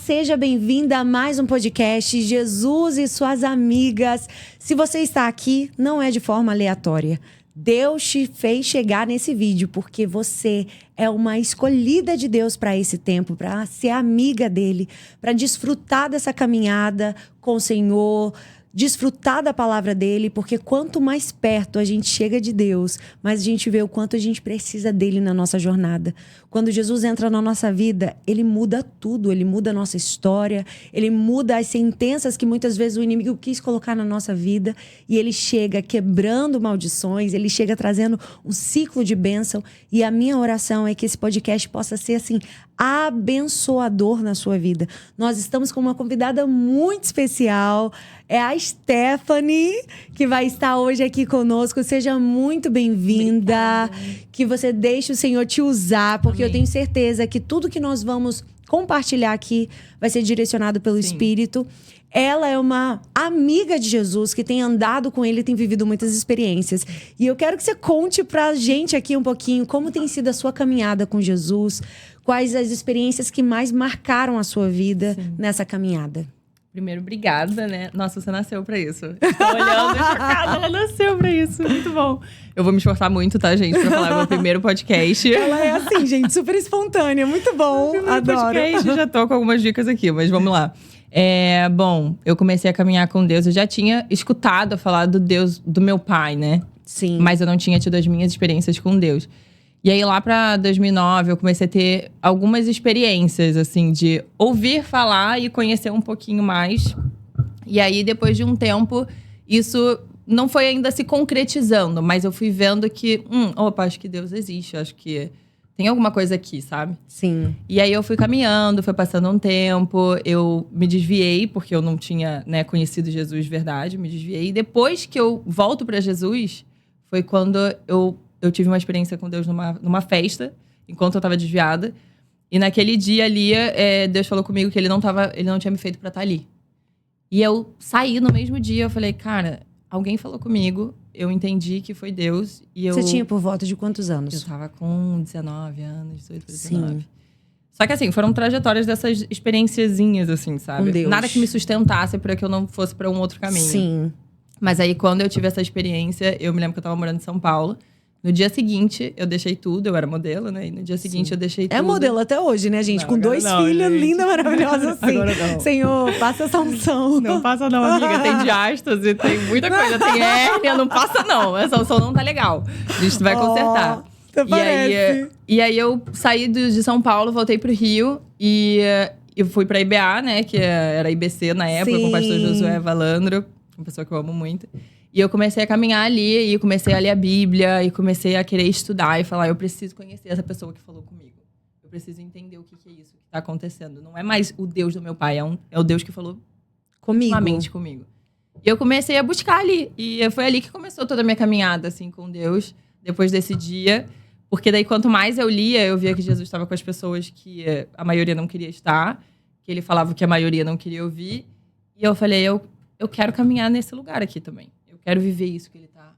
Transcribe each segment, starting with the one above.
seja bem-vinda a mais um podcast Jesus e suas amigas. Se você está aqui, não é de forma aleatória. Deus te fez chegar nesse vídeo porque você é uma escolhida de Deus para esse tempo, para ser amiga dele, para desfrutar dessa caminhada com o Senhor, desfrutar da palavra dele, porque quanto mais perto a gente chega de Deus, mais a gente vê o quanto a gente precisa dele na nossa jornada. Quando Jesus entra na nossa vida, ele muda tudo, ele muda a nossa história, ele muda as sentenças que muitas vezes o inimigo quis colocar na nossa vida, e ele chega quebrando maldições, ele chega trazendo um ciclo de bênção, e a minha oração é que esse podcast possa ser assim, abençoador na sua vida. Nós estamos com uma convidada muito especial, é a Stephanie, que vai estar hoje aqui conosco. Seja muito bem-vinda, que você deixe o Senhor te usar, porque eu tenho certeza que tudo que nós vamos compartilhar aqui vai ser direcionado pelo Espírito. Ela é uma amiga de Jesus, que tem andado com ele e tem vivido muitas experiências. E eu quero que você conte pra gente aqui um pouquinho como tem sido a sua caminhada com Jesus, quais as experiências que mais marcaram a sua vida nessa caminhada. Primeiro, obrigada, né? Nossa, você nasceu pra isso. Tô olhando chocada, ela nasceu pra isso. Muito bom. Eu vou me esforçar muito, tá, gente? Pra falar meu primeiro podcast. Ela é assim, gente, super espontânea. Muito bom, adoro. Podcast, já tô com algumas dicas aqui, mas vamos lá. Bom, eu comecei a caminhar com Deus. Eu já tinha escutado falar do Deus do meu pai, né? Sim. Mas eu não tinha tido as minhas experiências com Deus. E aí, lá pra 2009, eu comecei a ter algumas experiências, assim, de ouvir falar e conhecer um pouquinho mais. E aí, depois de um tempo, isso não foi ainda se concretizando, mas eu fui vendo que, acho que Deus existe, acho que tem alguma coisa aqui, sabe? Sim. E aí, eu fui caminhando, foi passando um tempo, eu me desviei, porque eu não tinha, né, conhecido Jesus de verdade, me desviei. E depois que eu volto pra Jesus, foi quando eu tive uma experiência com Deus numa festa, enquanto eu tava desviada. E naquele dia ali, Deus falou comigo que ele não tinha me feito pra estar ali. E eu saí no mesmo dia, eu falei, cara, alguém falou comigo, eu entendi que foi Deus. E Você tinha por volta de quantos anos? Eu tava com 19 anos, 18 para 19. Sim. Só que assim, foram trajetórias dessas experienciazinhas, assim, sabe? Com Deus. Nada que me sustentasse para que eu não fosse pra um outro caminho. Sim. Mas aí, quando eu tive essa experiência, eu me lembro que eu tava morando em São Paulo. No dia seguinte, eu deixei tudo. Eu era modelo, né? E no dia seguinte, eu deixei tudo. É modelo até hoje, né, gente? Não, com 2 filhos, gente. linda, maravilhosa, assim. Agora não. Senhor, passa essa unção. Não passa não, amiga. Tem diástase, tem muita coisa. Tem hérnia, não passa não. Essa unção não tá legal. A gente vai consertar. E aí, eu saí de São Paulo, voltei pro Rio. E eu fui pra IBA, né? Que era IBC na época, com o pastor Josué Valandro. Uma pessoa que eu amo muito. E eu comecei a caminhar ali, e comecei a ler a Bíblia, e comecei a querer estudar e falar, eu preciso conhecer essa pessoa que falou comigo. Eu preciso entender o que é isso que está acontecendo. Não é mais o Deus do meu pai, é o Deus que falou intimamente comigo. E eu comecei a buscar ali. E foi ali que começou toda a minha caminhada, assim, com Deus, depois desse dia. Porque daí, quanto mais eu lia, eu via que Jesus estava com as pessoas que a maioria não queria estar, que ele falava que a maioria não queria ouvir. E eu falei, eu quero caminhar nesse lugar aqui também. Quero viver isso que ele tá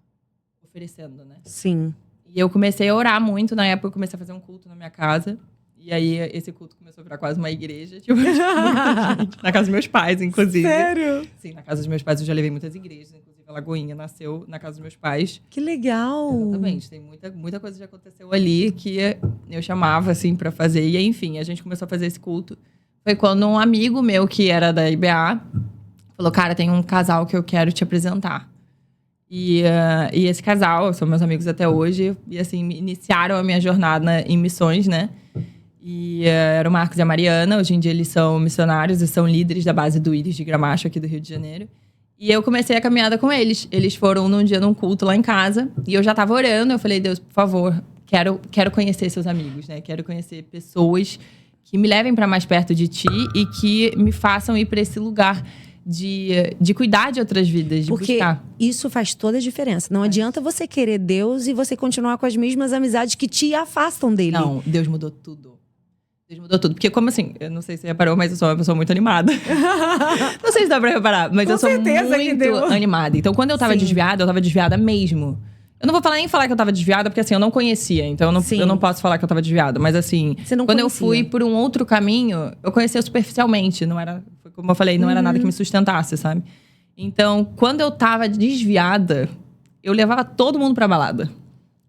oferecendo, né? Sim. E eu comecei a orar muito. Na época, eu comecei a fazer um culto na minha casa. E aí, esse culto começou a virar quase uma igreja. Tipo, muita gente. Na casa dos meus pais, inclusive. Sério? Sim, na casa dos meus pais eu já levei muitas igrejas. Inclusive, a Lagoinha nasceu na casa dos meus pais. Que legal! Exatamente. Tem muita coisa que já aconteceu ali que eu chamava, assim, pra fazer. E, enfim, a gente começou a fazer esse culto. Foi quando um amigo meu, que era da IBA, falou, cara, tem um casal que eu quero te apresentar. E esse casal, são meus amigos até hoje, e assim, iniciaram a minha jornada em missões, né? E era o Marcos e a Mariana, hoje em dia eles são missionários e são líderes da base do Íris de Gramacho, aqui do Rio de Janeiro. E eu comecei a caminhada com eles. Eles foram num dia num culto lá em casa, e eu já tava orando, eu falei, Deus, por favor, quero conhecer seus amigos, né? Quero conhecer pessoas que me levem para mais perto de ti e que me façam ir para esse lugar de cuidar de outras vidas, de porque buscar. Isso faz toda a diferença. Não adianta você querer Deus e você continuar com as mesmas amizades que te afastam dele. Não, Deus mudou tudo. Deus mudou tudo. Porque como assim, eu não sei se você reparou, mas eu sou uma pessoa muito animada. Não sei se dá pra reparar, mas Com eu sou certeza que muito deu. animada. Então, quando eu tava desviada mesmo. Eu não vou nem falar que eu tava desviada, porque assim, eu não conhecia. Então eu não posso falar que eu tava desviada. Mas assim, quando eu fui por um outro caminho, eu conhecia superficialmente. Não era, como eu falei, não era nada que me sustentasse, sabe? Então, quando eu tava desviada, eu levava todo mundo pra balada.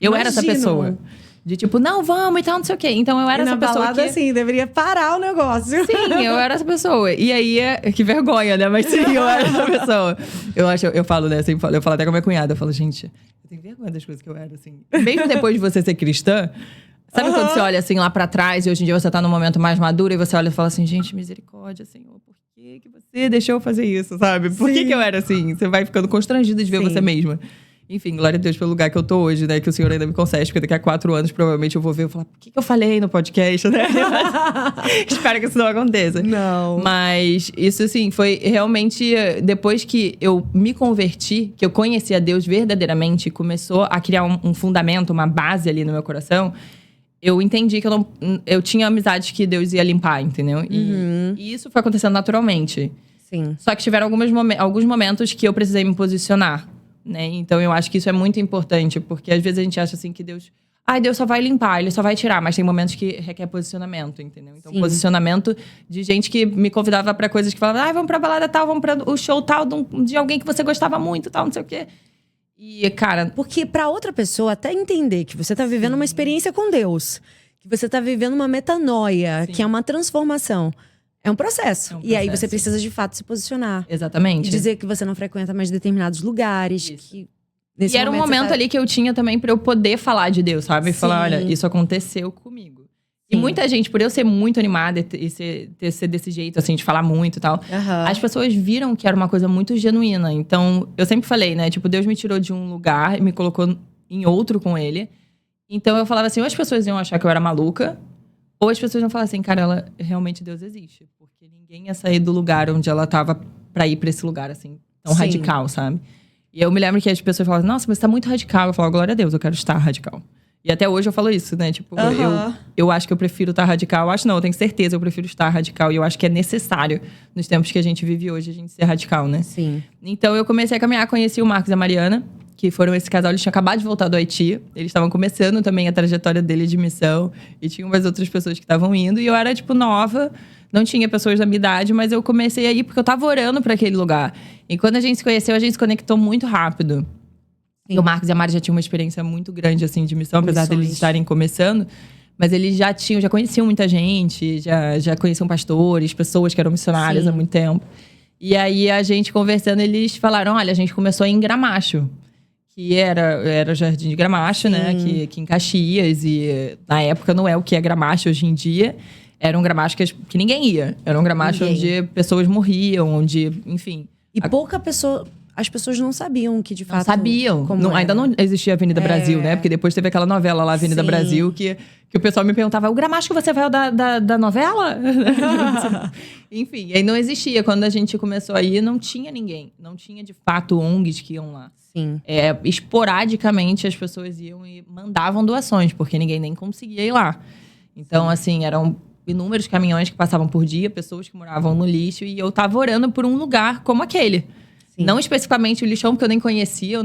Eu era essa pessoa. De tipo, não, vamos e tal, não sei o quê. Então eu era essa pessoa balada, assim, deveria parar o negócio. Sim, eu era essa pessoa. E aí, que vergonha, né? Mas sim, eu era essa pessoa. Eu falo, né? Assim, eu falo até com a minha cunhada. Eu falo, gente, eu tenho vergonha das coisas que eu era, assim. Mesmo depois de você ser cristã, sabe quando você olha, assim, lá pra trás e hoje em dia você tá num momento mais maduro e você olha e fala assim, gente, misericórdia, Senhor, por que você deixou eu fazer isso, sabe? Por que eu era assim? Você vai ficando constrangida de ver você mesma. Enfim, glória a Deus pelo lugar que eu tô hoje, né? Que o Senhor ainda me concede, porque daqui a 4 anos, provavelmente, eu vou ver e falar, por que eu falei no podcast, né? Espero que isso não aconteça. Não. Mas isso, assim, foi realmente depois que eu me converti, que eu conheci a Deus verdadeiramente, começou a criar um fundamento, uma base ali no meu coração, eu entendi que eu tinha amizades que Deus ia limpar, entendeu? E isso foi acontecendo naturalmente. Sim. Só que tiveram alguns momentos que eu precisei me posicionar. Né? Então eu acho que isso é muito importante, porque às vezes a gente acha assim que Deus só vai limpar, ele só vai tirar, mas tem momentos que requer posicionamento, entendeu? Então, posicionamento de gente que me convidava pra coisas que falava, vamos pra balada tal, vamos pra o show tal de alguém que você gostava muito, tal, não sei o quê. E, cara, porque pra outra pessoa até entender que você tá vivendo uma experiência com Deus, que você tá vivendo uma metanoia, que é uma transformação. É um processo. E aí você precisa, de fato, se posicionar. Exatamente. E dizer que você não frequenta mais determinados lugares. Que, e era um momento ali que eu tinha também pra eu poder falar de Deus, sabe? Falar, olha, isso aconteceu comigo. E muita gente, por eu ser muito animada e ser desse jeito, assim, de falar muito e tal, as pessoas viram que era uma coisa muito genuína. Então, eu sempre falei, né? Tipo, Deus me tirou de um lugar e me colocou em outro com ele. Então, eu falava assim, ou as pessoas iam achar que eu era maluca, ou as pessoas vão falar assim, cara, realmente Deus existe. Porque ninguém ia sair do lugar onde ela tava pra ir pra esse lugar, assim, tão radical, sabe? E eu me lembro que as pessoas falavam, nossa, mas você tá muito radical. Eu falava, glória a Deus, eu quero estar radical. E até hoje eu falo isso, né? Tipo, eu acho que eu prefiro estar radical. Eu acho não, eu tenho certeza, eu prefiro estar radical. E eu acho que é necessário, nos tempos que a gente vive hoje, a gente ser radical, né? Sim. Então eu comecei a caminhar, conheci o Marcos e a Mariana, que foram esse casal, eles tinham acabado de voltar do Haiti. Eles estavam começando também a trajetória dele de missão. E tinha umas outras pessoas que estavam indo. E eu era, tipo, nova. Não tinha pessoas da minha idade. Mas eu comecei a ir porque eu tava orando pra aquele lugar. E quando a gente se conheceu, a gente se conectou muito rápido. E o Marcos e a Mari já tinham uma experiência muito grande, assim, de missão. Apesar deles estarem começando. Mas eles já conheciam muita gente. Já conheciam pastores, pessoas que eram missionárias há muito tempo. E aí, a gente conversando, eles falaram, olha, a gente começou em Gramacho. Que era Jardim de Gramacho, né? Aqui em Caxias. E na época não é o que é Gramacho hoje em dia. Era um Gramacho que ninguém ia. Era um Gramacho onde pessoas morriam, onde, enfim. E as pessoas não sabiam que, de fato... Não sabiam. Ainda não existia Avenida Brasil, né? Porque depois teve aquela novela lá, Avenida Brasil, que o pessoal me perguntava, o Gramacho que você veio da novela? Enfim, aí não existia. Quando a gente começou a ir, não tinha ninguém. Não tinha, de fato, ONGs que iam lá. Sim. Esporadicamente, as pessoas iam e mandavam doações, porque ninguém nem conseguia ir lá. Então, assim, eram inúmeros caminhões que passavam por dia, pessoas que moravam no lixo, e eu tava orando por um lugar como aquele. Não especificamente o lixão, porque eu nem conhecia.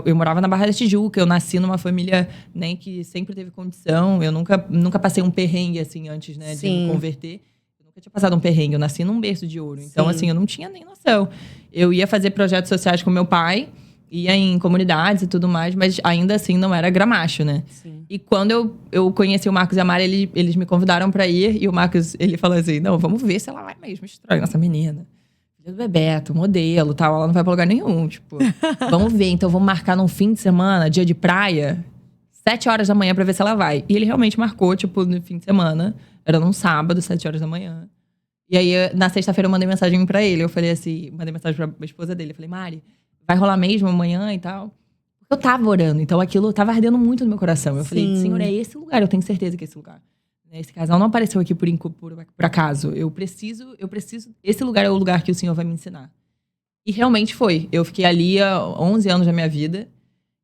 Eu morava na Barra da Tijuca. Eu nasci numa família, né, que sempre teve condição. Eu nunca passei um perrengue, assim, antes, né, de me converter. Eu nunca tinha passado um perrengue. Eu nasci num berço de ouro. Então, assim, eu não tinha nem noção. Eu ia fazer projetos sociais com meu pai. Ia em comunidades e tudo mais. Mas, ainda assim, não era Gramacho, né? Sim. E quando eu conheci o Marcos e a Mari, eles me convidaram pra ir. E o Marcos, ele falou assim, não, vamos ver se ela vai mesmo. Estranho, nossa menina. Do Bebeto, modelo, tal, ela não vai pra lugar nenhum, tipo, vamos ver, então vamos marcar num fim de semana, dia de praia, 7 horas da manhã pra ver se ela vai. E ele realmente marcou, tipo, no fim de semana, era num sábado, 7 horas da manhã. E aí, na sexta-feira, eu mandei mensagem pra ele, eu falei assim, mandei mensagem pra esposa dele, eu falei, Mari, vai rolar mesmo amanhã e tal? Porque eu tava orando, então aquilo tava ardendo muito no meu coração. Eu falei, Senhor, é esse lugar, eu tenho certeza que é esse lugar. Esse casal não apareceu aqui por acaso. Eu preciso. Esse lugar é o lugar que o Senhor vai me ensinar. E realmente foi. Eu fiquei ali há 11 anos da minha vida.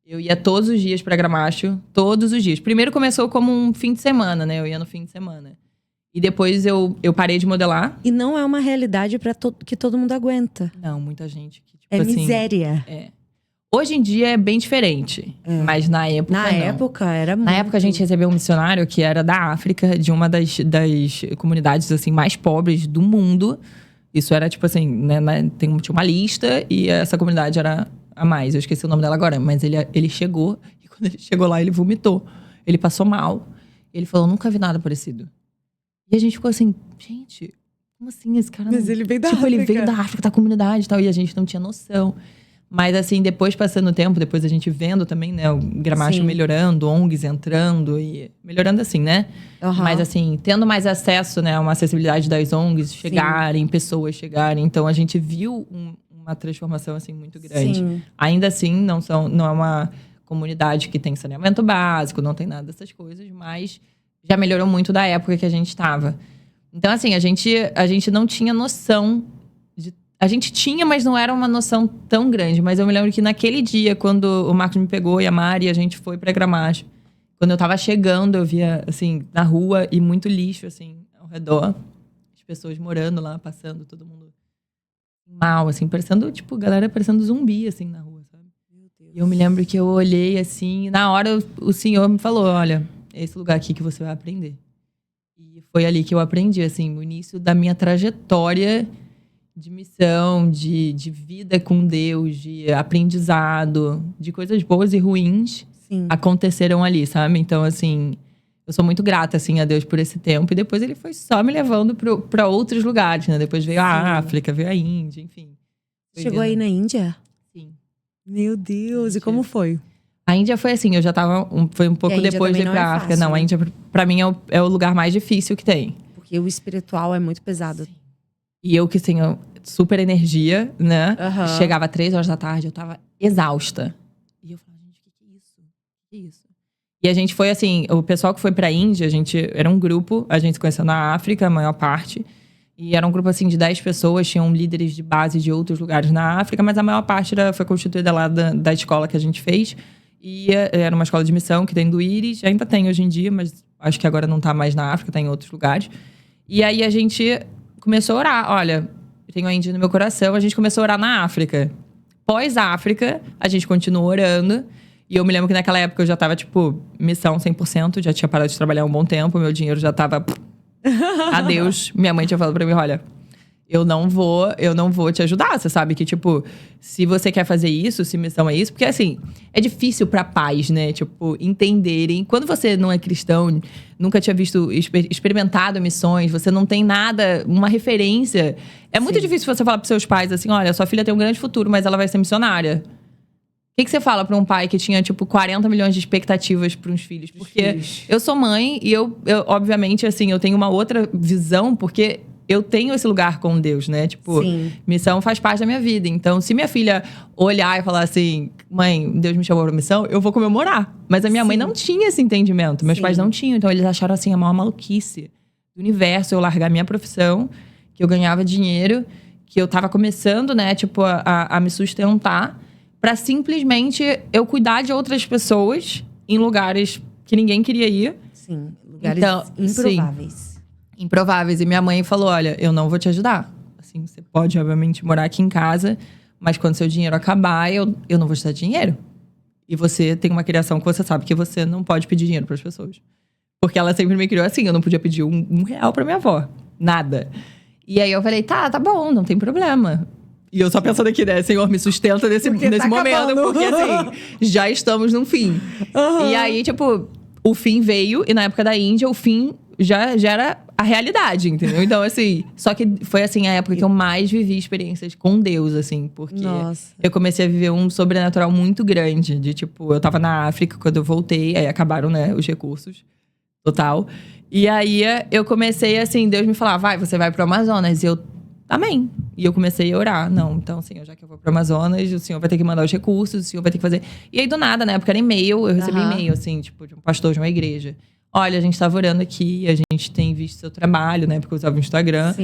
Eu ia todos os dias pra Gramacho. Todos os dias. Primeiro começou como um fim de semana, né? Eu ia no fim de semana. E depois eu parei de modelar. E não é uma realidade que todo mundo aguenta. Não, muita gente. Que, tipo, é assim, miséria. É. Hoje em dia é bem diferente, mas na época Na não. época era muito... Na época a gente recebeu um missionário que era da África, de uma das comunidades assim mais pobres do mundo. Isso era tipo assim, né, tinha uma lista e essa comunidade era a mais. Eu esqueci o nome dela agora, mas ele chegou e quando ele chegou lá ele vomitou. Ele passou mal. Ele falou, nunca vi nada parecido. E a gente ficou assim, gente, como assim esse cara? Mas ele veio da África. Ele veio da África, da comunidade e tal, e a gente não tinha noção. Mas assim, depois passando o tempo, depois a gente vendo também, né, o Gramacho melhorando, ONGs entrando e melhorando assim, né? Mas assim, tendo mais acesso, né, uma acessibilidade das ONGs chegarem, pessoas chegarem. Então a gente viu uma transformação assim muito grande. Sim. Ainda assim, não é uma comunidade que tem saneamento básico, não tem nada dessas coisas, mas já melhorou muito da época que a gente estava. Então assim, a gente não tinha noção de... A gente tinha, mas não era uma noção tão grande. Mas eu me lembro que naquele dia, quando o Marcos me pegou e a Mari, a gente foi pra Gramacho. Quando eu tava chegando, eu via, assim, na rua e muito lixo, assim, ao redor. As pessoas morando lá, passando, todo mundo mal, assim, parecendo, tipo, galera parecendo zumbi, assim, na rua, sabe? Meu Deus. E eu me lembro que eu olhei, assim, e na hora o senhor me falou, olha, é esse lugar aqui que você vai aprender. E foi ali que eu aprendi, assim, o início da minha trajetória de missão, de vida com Deus, de aprendizado, de coisas boas e ruins aconteceram ali, sabe? Então, assim, eu sou muito grata, assim, a Deus por esse tempo. E depois ele foi só me levando para outros lugares, né? Depois veio a África, veio a Índia, enfim. Chegou aí na Índia? Sim. Meu Deus, e como foi? A Índia foi assim, eu já tava... Foi um pouco depois de ir pra África. Não, a Índia, pra mim, é o lugar mais difícil que tem. Porque o espiritual é muito pesado. Sim. E eu que tenho super energia, né? Chegava 3 horas da tarde, eu tava exausta. E eu falava, gente, o que é isso? O que é isso? E a gente foi assim, o pessoal que foi pra Índia, a gente era um grupo, a gente se conheceu na África, a maior parte. E era um grupo assim de 10 pessoas, tinham líderes de base de outros lugares na África, mas a maior parte foi constituída lá da escola que a gente fez. E era uma escola de missão que tem do Íris, ainda tem hoje em dia, mas acho que agora não tá mais na África, tá em outros lugares. E aí a gente começou a orar. Olha, eu tenho a Índia no meu coração. A gente começou a orar na África. Pós-África, a gente continuou orando. E eu me lembro que naquela época eu já tava, tipo, missão 100%. Já tinha parado de trabalhar um bom tempo. Meu dinheiro já tava... Adeus. Minha mãe tinha falado pra mim, olha... Eu não vou te ajudar. Você sabe que, tipo, se você quer fazer isso, se missão é isso... Porque, assim, é difícil pra pais, né? Tipo, entenderem. Quando você não é cristão, nunca tinha experimentado missões, você não tem nada, uma referência. É muito difícil você falar pros seus pais, assim, olha, sua filha tem um grande futuro, mas ela vai ser missionária. O que você fala pra um pai que tinha, tipo, 40 milhões de expectativas para uns filhos? Porque eu sou mãe e eu, obviamente, assim, eu tenho uma outra visão, porque... Eu tenho esse lugar com Deus, né? Tipo, missão faz parte da minha vida. Então, se minha filha olhar e falar assim... Mãe, Deus me chamou pra missão, eu vou comemorar. Mas a minha mãe não tinha esse entendimento. Meus pais não tinham. Então, eles acharam, assim, a maior maluquice do universo. Eu largar minha profissão, que eu ganhava dinheiro, que eu tava começando, né? Tipo, a me sustentar. Pra simplesmente eu cuidar de outras pessoas em lugares que ninguém queria ir. Sim, lugares improváveis. Improváveis. E minha mãe falou, olha, eu não vou te ajudar. Assim, você pode, obviamente, morar aqui em casa, mas quando seu dinheiro acabar, eu não vou te dar dinheiro. E você tem uma criação que você sabe que você não pode pedir dinheiro para as pessoas. Porque ela sempre me criou assim, eu não podia pedir um real pra minha avó. Nada. E aí eu falei, tá bom, não tem problema. E eu só pensando aqui, né, Senhor, me sustenta nesse momento, porque assim, já estamos num fim. E aí, tipo, o fim veio, e na época da Índia, o fim já era a realidade, entendeu? Então, assim, só que foi, assim, a época que eu mais vivi experiências com Deus, assim, porque eu comecei a viver um sobrenatural muito grande, de tipo, eu tava na África quando eu voltei, aí acabaram, né, os recursos, total. E aí, eu comecei, assim, Deus me falava, vai, você vai pro Amazonas, e eu, amém. E eu comecei a orar, não, então, Senhor, já que eu vou pro Amazonas, o Senhor vai ter que mandar os recursos, o Senhor vai ter que fazer... E aí, do nada, na época era e-mail, eu recebi e-mail, assim, tipo, de um pastor de uma igreja. Olha, a gente estava orando aqui, a gente tem visto seu trabalho, né? Porque eu usava o Instagram.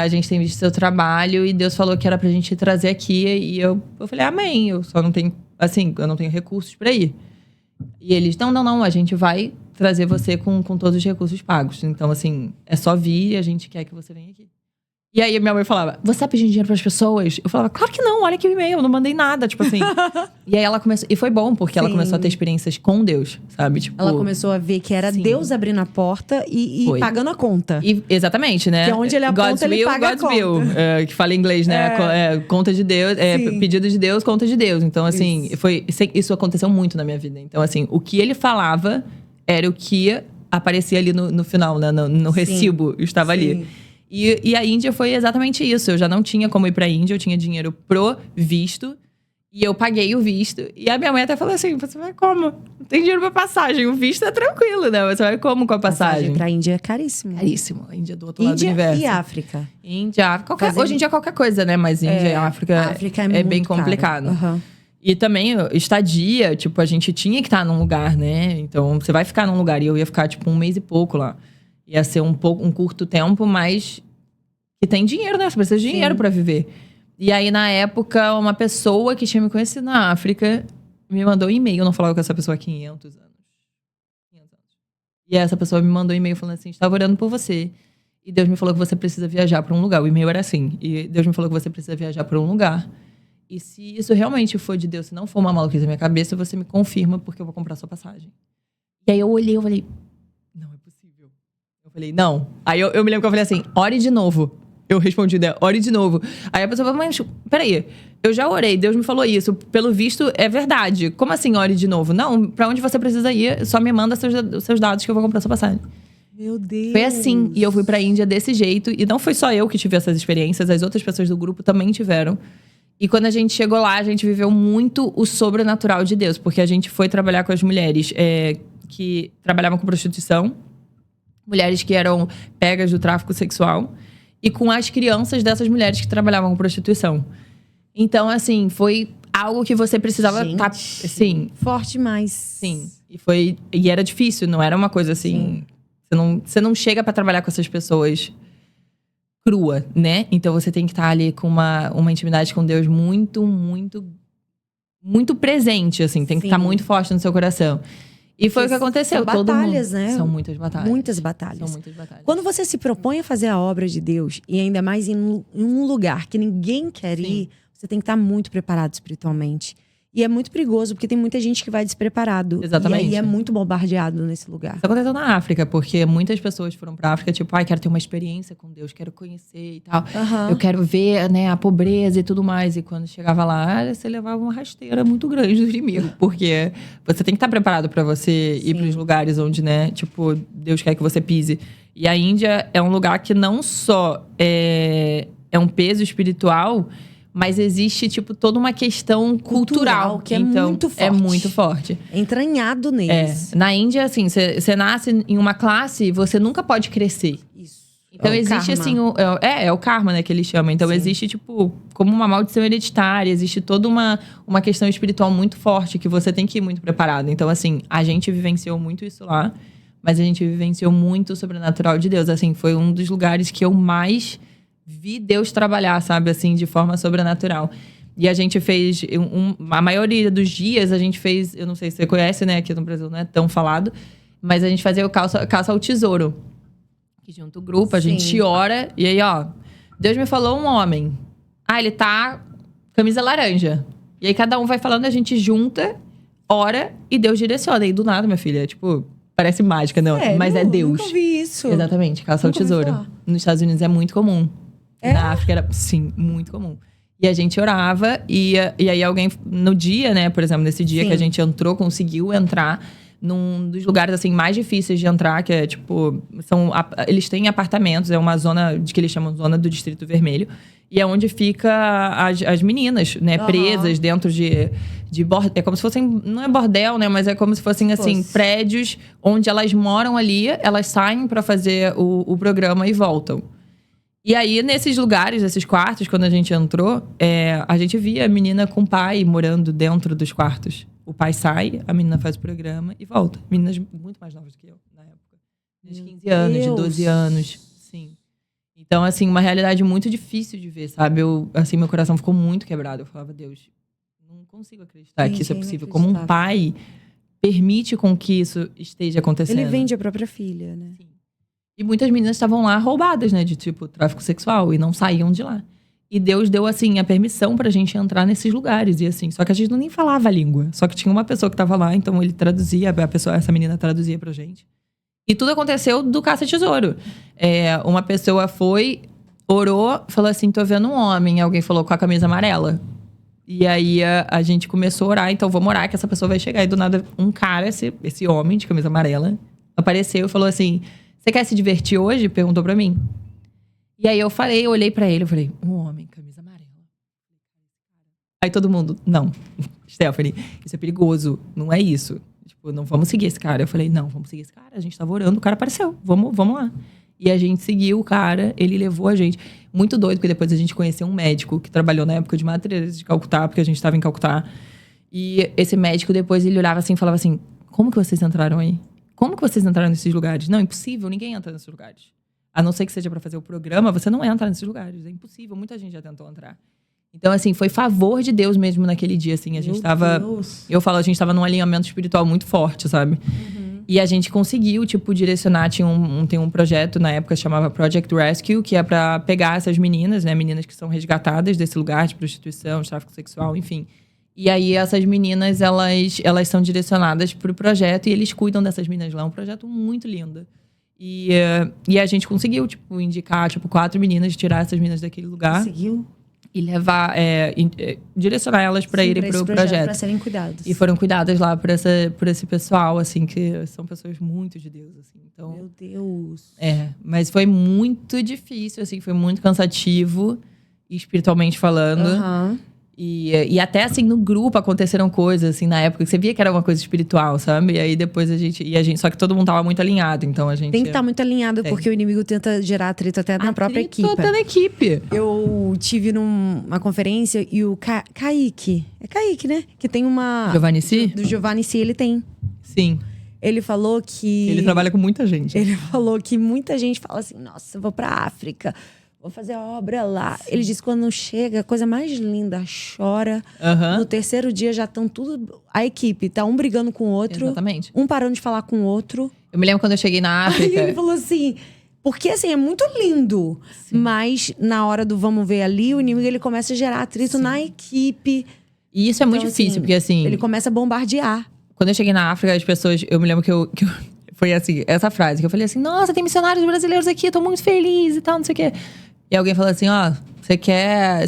A gente tem visto seu trabalho e Deus falou que era pra gente trazer aqui. E eu falei, amém. Eu só não tenho, assim, eu não tenho recursos pra ir. E eles, não, a gente vai trazer você com todos os recursos pagos. Então, assim, é só vir e a gente quer que você venha aqui. E aí minha mãe falava, você tá pedindo dinheiro pras pessoas? Eu falava, claro que não, olha aqui o e-mail, eu não mandei nada, tipo assim. E aí ela começou, e foi bom, porque ela começou a ter experiências com Deus, sabe? Tipo, ela começou a ver que era Deus abrindo a porta e pagando a conta. Exatamente, né? Que é onde ele aponta, God's ele will, paga God's a conta. will, que fala em inglês, né? Conta de Deus, pedido de Deus, conta de Deus. Então, assim, isso aconteceu muito na minha vida. Então, assim, o que ele falava era o que aparecia ali no final, né? No recibo, estava ali. E a Índia foi exatamente isso. Eu já não tinha como ir pra Índia, eu tinha dinheiro pro visto. E eu paguei o visto. E a minha mãe até falou assim, você vai como? Não tem dinheiro pra passagem. O visto é tranquilo, né? Você vai como com a passagem? Pra Índia é caríssimo. Caríssimo. A Índia é do outro lado do universo. Índia e África. Índia, África. Hoje em dia é qualquer coisa, né? Mas Índia e África é bem complicado. Uhum. E também, estadia, tipo, a gente tinha que estar num lugar, né? Então, você vai ficar num lugar. E eu ia ficar, tipo, 1 mês e pouco lá. Ia ser um curto tempo, mas que tem dinheiro, né? Você precisa de dinheiro pra viver. E aí, na época, uma pessoa que tinha me conhecido na África me mandou um e-mail. Eu não falava com essa pessoa há 500 anos. E essa pessoa me mandou um e-mail falando assim, estava orando por você. E Deus me falou que você precisa viajar pra um lugar. O e-mail era assim. E Deus me falou que você precisa viajar pra um lugar. E se isso realmente for de Deus, se não for uma maluquice na minha cabeça, você me confirma, porque eu vou comprar sua passagem. E aí eu olhei, eu falei, não é possível. Eu falei, não. Aí eu me lembro que eu falei assim, ore de novo. Eu respondi, né, ore de novo. Aí a pessoa falou, mas peraí, eu já orei, Deus me falou isso. Pelo visto, é verdade. Como assim ore de novo? Não, pra onde você precisa ir, só me manda seus dados que eu vou comprar sua passagem. Meu Deus. Foi assim, e eu fui pra Índia desse jeito. E não foi só eu que tive essas experiências, as outras pessoas do grupo também tiveram. E quando a gente chegou lá, a gente viveu muito o sobrenatural de Deus. Porque a gente foi trabalhar com as mulheres que trabalhavam com prostituição. Mulheres que eram pegas do tráfico sexual. E com as crianças dessas mulheres que trabalhavam com prostituição. Então, assim, foi algo que você precisava estar... Sim. Forte demais. Sim. E era difícil, não era uma coisa assim... Você não chega pra trabalhar com essas pessoas crua, né? Então você tem que estar ali com uma intimidade com Deus muito, muito, muito presente, assim. Tem que estar muito forte no seu coração. E foi o que aconteceu. São batalhas, né? São muitas batalhas. Muitas batalhas. São muitas batalhas. Quando você se propõe a fazer a obra de Deus, e ainda mais em um lugar que ninguém quer ir, você tem que estar muito preparado espiritualmente. E é muito perigoso, porque tem muita gente que vai despreparado. Exatamente. E aí é muito bombardeado nesse lugar. Isso aconteceu na África, porque muitas pessoas foram pra África, tipo, quero ter uma experiência com Deus, quero conhecer e tal. Eu quero ver, né, a pobreza e tudo mais. E quando chegava lá, você levava uma rasteira muito grande do inimigo. Porque você tem que estar preparado pra você ir pros lugares onde, né, tipo, Deus quer que você pise. E a Índia é um lugar que não só é um peso espiritual, mas existe, tipo, toda uma questão cultural que então, é muito forte. É muito forte. É entranhado neles. Na Índia, assim, você nasce em uma classe, você nunca pode crescer. Isso. Então existe, assim, é o karma, né, que eles chamam. Então existe, tipo, como uma maldição hereditária, existe toda uma questão espiritual muito forte, que você tem que ir muito preparado. Então, assim, a gente vivenciou muito isso lá, mas a gente vivenciou muito o sobrenatural de Deus. Assim, foi um dos lugares que eu mais vi Deus trabalhar, sabe, assim, de forma sobrenatural. E a gente fez, a maioria dos dias, a gente fez, eu não sei se você conhece, né, aqui no Brasil não é tão falado, mas a gente fazia o caça ao tesouro. Que junta o grupo, a gente ora, e aí, ó, Deus me falou um homem. Ele tá camisa laranja. E aí cada um vai falando, a gente junta, ora, e Deus direciona. E do nada, minha filha, tipo, parece mágica, não, mas é Deus. Eu nunca vi isso. Exatamente, caça ao tesouro. Nos Estados Unidos é muito comum. Na África era, sim, muito comum. E a gente orava, e aí alguém, no dia, né, por exemplo, nesse dia que a gente entrou, conseguiu entrar num dos lugares, assim, mais difíceis de entrar, que é, tipo, eles têm apartamentos, é uma zona que eles chamam de zona do Distrito Vermelho, e é onde fica as meninas, né, presas dentro de bordel. É como se fossem, não é bordel, né, mas é como se fossem, assim, prédios onde elas moram ali, elas saem pra fazer o programa e voltam. E aí, nesses lugares, nesses quartos, quando a gente entrou, a gente via a menina com o pai morando dentro dos quartos. O pai sai, a menina faz o programa e volta. Meninas muito mais novas do que eu, na época. De 15 anos, de 12 anos. Sim. Então, assim, uma realidade muito difícil de ver, sabe? Assim, meu coração ficou muito quebrado. Eu falava, Deus, não consigo acreditar que isso é possível. Como um pai permite com que isso esteja acontecendo. Ele vende a própria filha, né? Sim. E muitas meninas estavam lá roubadas, né? De, tipo, tráfico sexual. E não saíam de lá. E Deus deu, assim, a permissão pra gente entrar nesses lugares. E assim, só que a gente nem falava a língua. Só que tinha uma pessoa que tava lá, então ele traduzia. Essa menina traduzia pra gente. E tudo aconteceu do caça-tesouro. Uma pessoa foi, orou, falou assim, tô vendo um homem. Alguém falou com a camisa amarela. E aí a gente começou a orar. Então vamos orar que essa pessoa vai chegar. E do nada um cara, esse homem de camisa amarela, apareceu e falou assim... Você quer se divertir hoje? Perguntou pra mim. E aí eu olhei pra ele, eu falei, um homem, camisa amarela. Aí todo mundo, não, Stephanie, isso é perigoso, não é isso. Tipo, não vamos seguir esse cara. Eu falei, não, vamos seguir esse cara. A gente tava orando, o cara apareceu, vamos lá. E a gente seguiu o cara, ele levou a gente. Muito doido, porque depois a gente conheceu um médico que trabalhou na época de Madre Teresa de Calcutá, porque a gente tava em Calcutá. E esse médico, depois, ele olhava assim e falava assim, como que vocês entraram aí? Como que vocês entraram nesses lugares? Não, é impossível, ninguém entra nesses lugares. A não ser que seja pra fazer o programa, você não entra nesses lugares. É impossível, muita gente já tentou entrar. Então, assim, foi favor de Deus mesmo naquele dia, assim. A gente tava... Eu falo, a gente tava num alinhamento espiritual muito forte, sabe? Uhum. E a gente conseguiu, tipo, direcionar. Tem um projeto, na época, chamava Project Rescue, que é pra pegar essas meninas, né? Meninas que são resgatadas desse lugar de prostituição, de tráfico sexual, enfim. E aí, essas meninas, elas são direcionadas pro projeto e eles cuidam dessas meninas lá. É um projeto muito lindo. E a gente conseguiu, tipo, indicar, 4 meninas, tirar essas meninas daquele lugar. Conseguiu? E levar, direcionar elas para irem pro projeto. Para serem cuidadas. E foram cuidadas lá por esse pessoal, assim, que são pessoas muito de Deus, assim. Então, meu Deus. Mas foi muito difícil, assim, foi muito cansativo, espiritualmente falando. Uhum. E até, assim, no grupo aconteceram coisas, assim, na época, que você via que era uma coisa espiritual, sabe? E aí depois a gente... Só que todo mundo tava muito alinhado, então a gente... Tem que estar muito alinhado, porque o inimigo tenta gerar atrito até na própria equipe. Até na equipe. Eu tive numa conferência e o Kaique... É Kaique, né? Que tem uma... Giovanni Si? Do Giovanni Si, ele tem. Sim. Ele falou que... Ele trabalha com muita gente. Ele falou que muita gente fala assim, nossa, eu vou pra África... Vou fazer a obra lá. Sim. Ele diz que quando chega, a coisa mais linda, chora. Uhum. No terceiro dia já estão tudo... A equipe tá um brigando com o outro. Exatamente. Um parando de falar com o outro. Eu me lembro quando eu cheguei na África. Aí ele falou assim... Porque, assim, é muito lindo. Sim. Mas, na hora do vamos ver ali, o inimigo ele começa a gerar atrito na equipe. E isso é muito difícil, assim, porque assim... Ele começa a bombardear. Quando eu cheguei na África, as pessoas... Eu me lembro que eu foi assim, essa frase. Que eu falei assim, nossa, tem missionários brasileiros aqui, eu tô muito feliz e tal, não sei o quê. E alguém falou assim, ó, você quer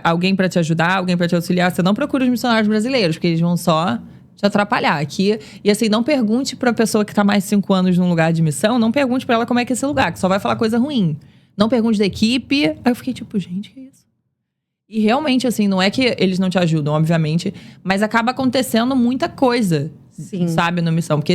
alguém pra te ajudar, alguém pra te auxiliar, você não procura os missionários brasileiros, porque eles vão só te atrapalhar aqui. E assim, não pergunte pra pessoa que tá mais de 5 anos num lugar de missão, não pergunte pra ela como é que é esse lugar, que só vai falar coisa ruim. Não pergunte da equipe. Aí eu fiquei tipo, gente, que isso? E realmente, assim, não é que eles não te ajudam, obviamente, mas acaba acontecendo muita coisa. Sim. Sabe, na missão. Porque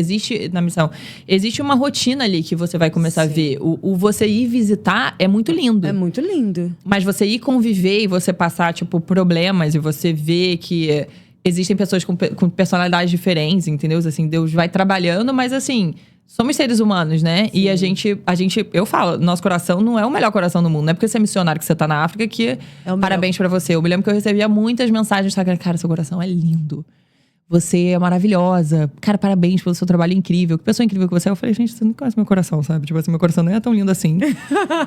na missão, existe uma rotina ali que você vai começar a ver. O você ir visitar é muito lindo. É muito lindo. Mas você ir conviver e você passar, tipo, problemas e você ver que existem pessoas com personalidades diferentes, entendeu? Assim, Deus vai trabalhando, mas assim, somos seres humanos, né? Sim. E a gente, eu falo, nosso coração não é o melhor coração do mundo. Não é porque você é missionário que você tá na África que parabéns pra você. Eu me lembro que eu recebia muitas mensagens, cara, seu coração é lindo. Você é maravilhosa. Cara, parabéns pelo seu trabalho incrível. Que pessoa incrível que você é. Eu falei, gente, você não conhece meu coração, sabe? Tipo assim, meu coração não é tão lindo assim.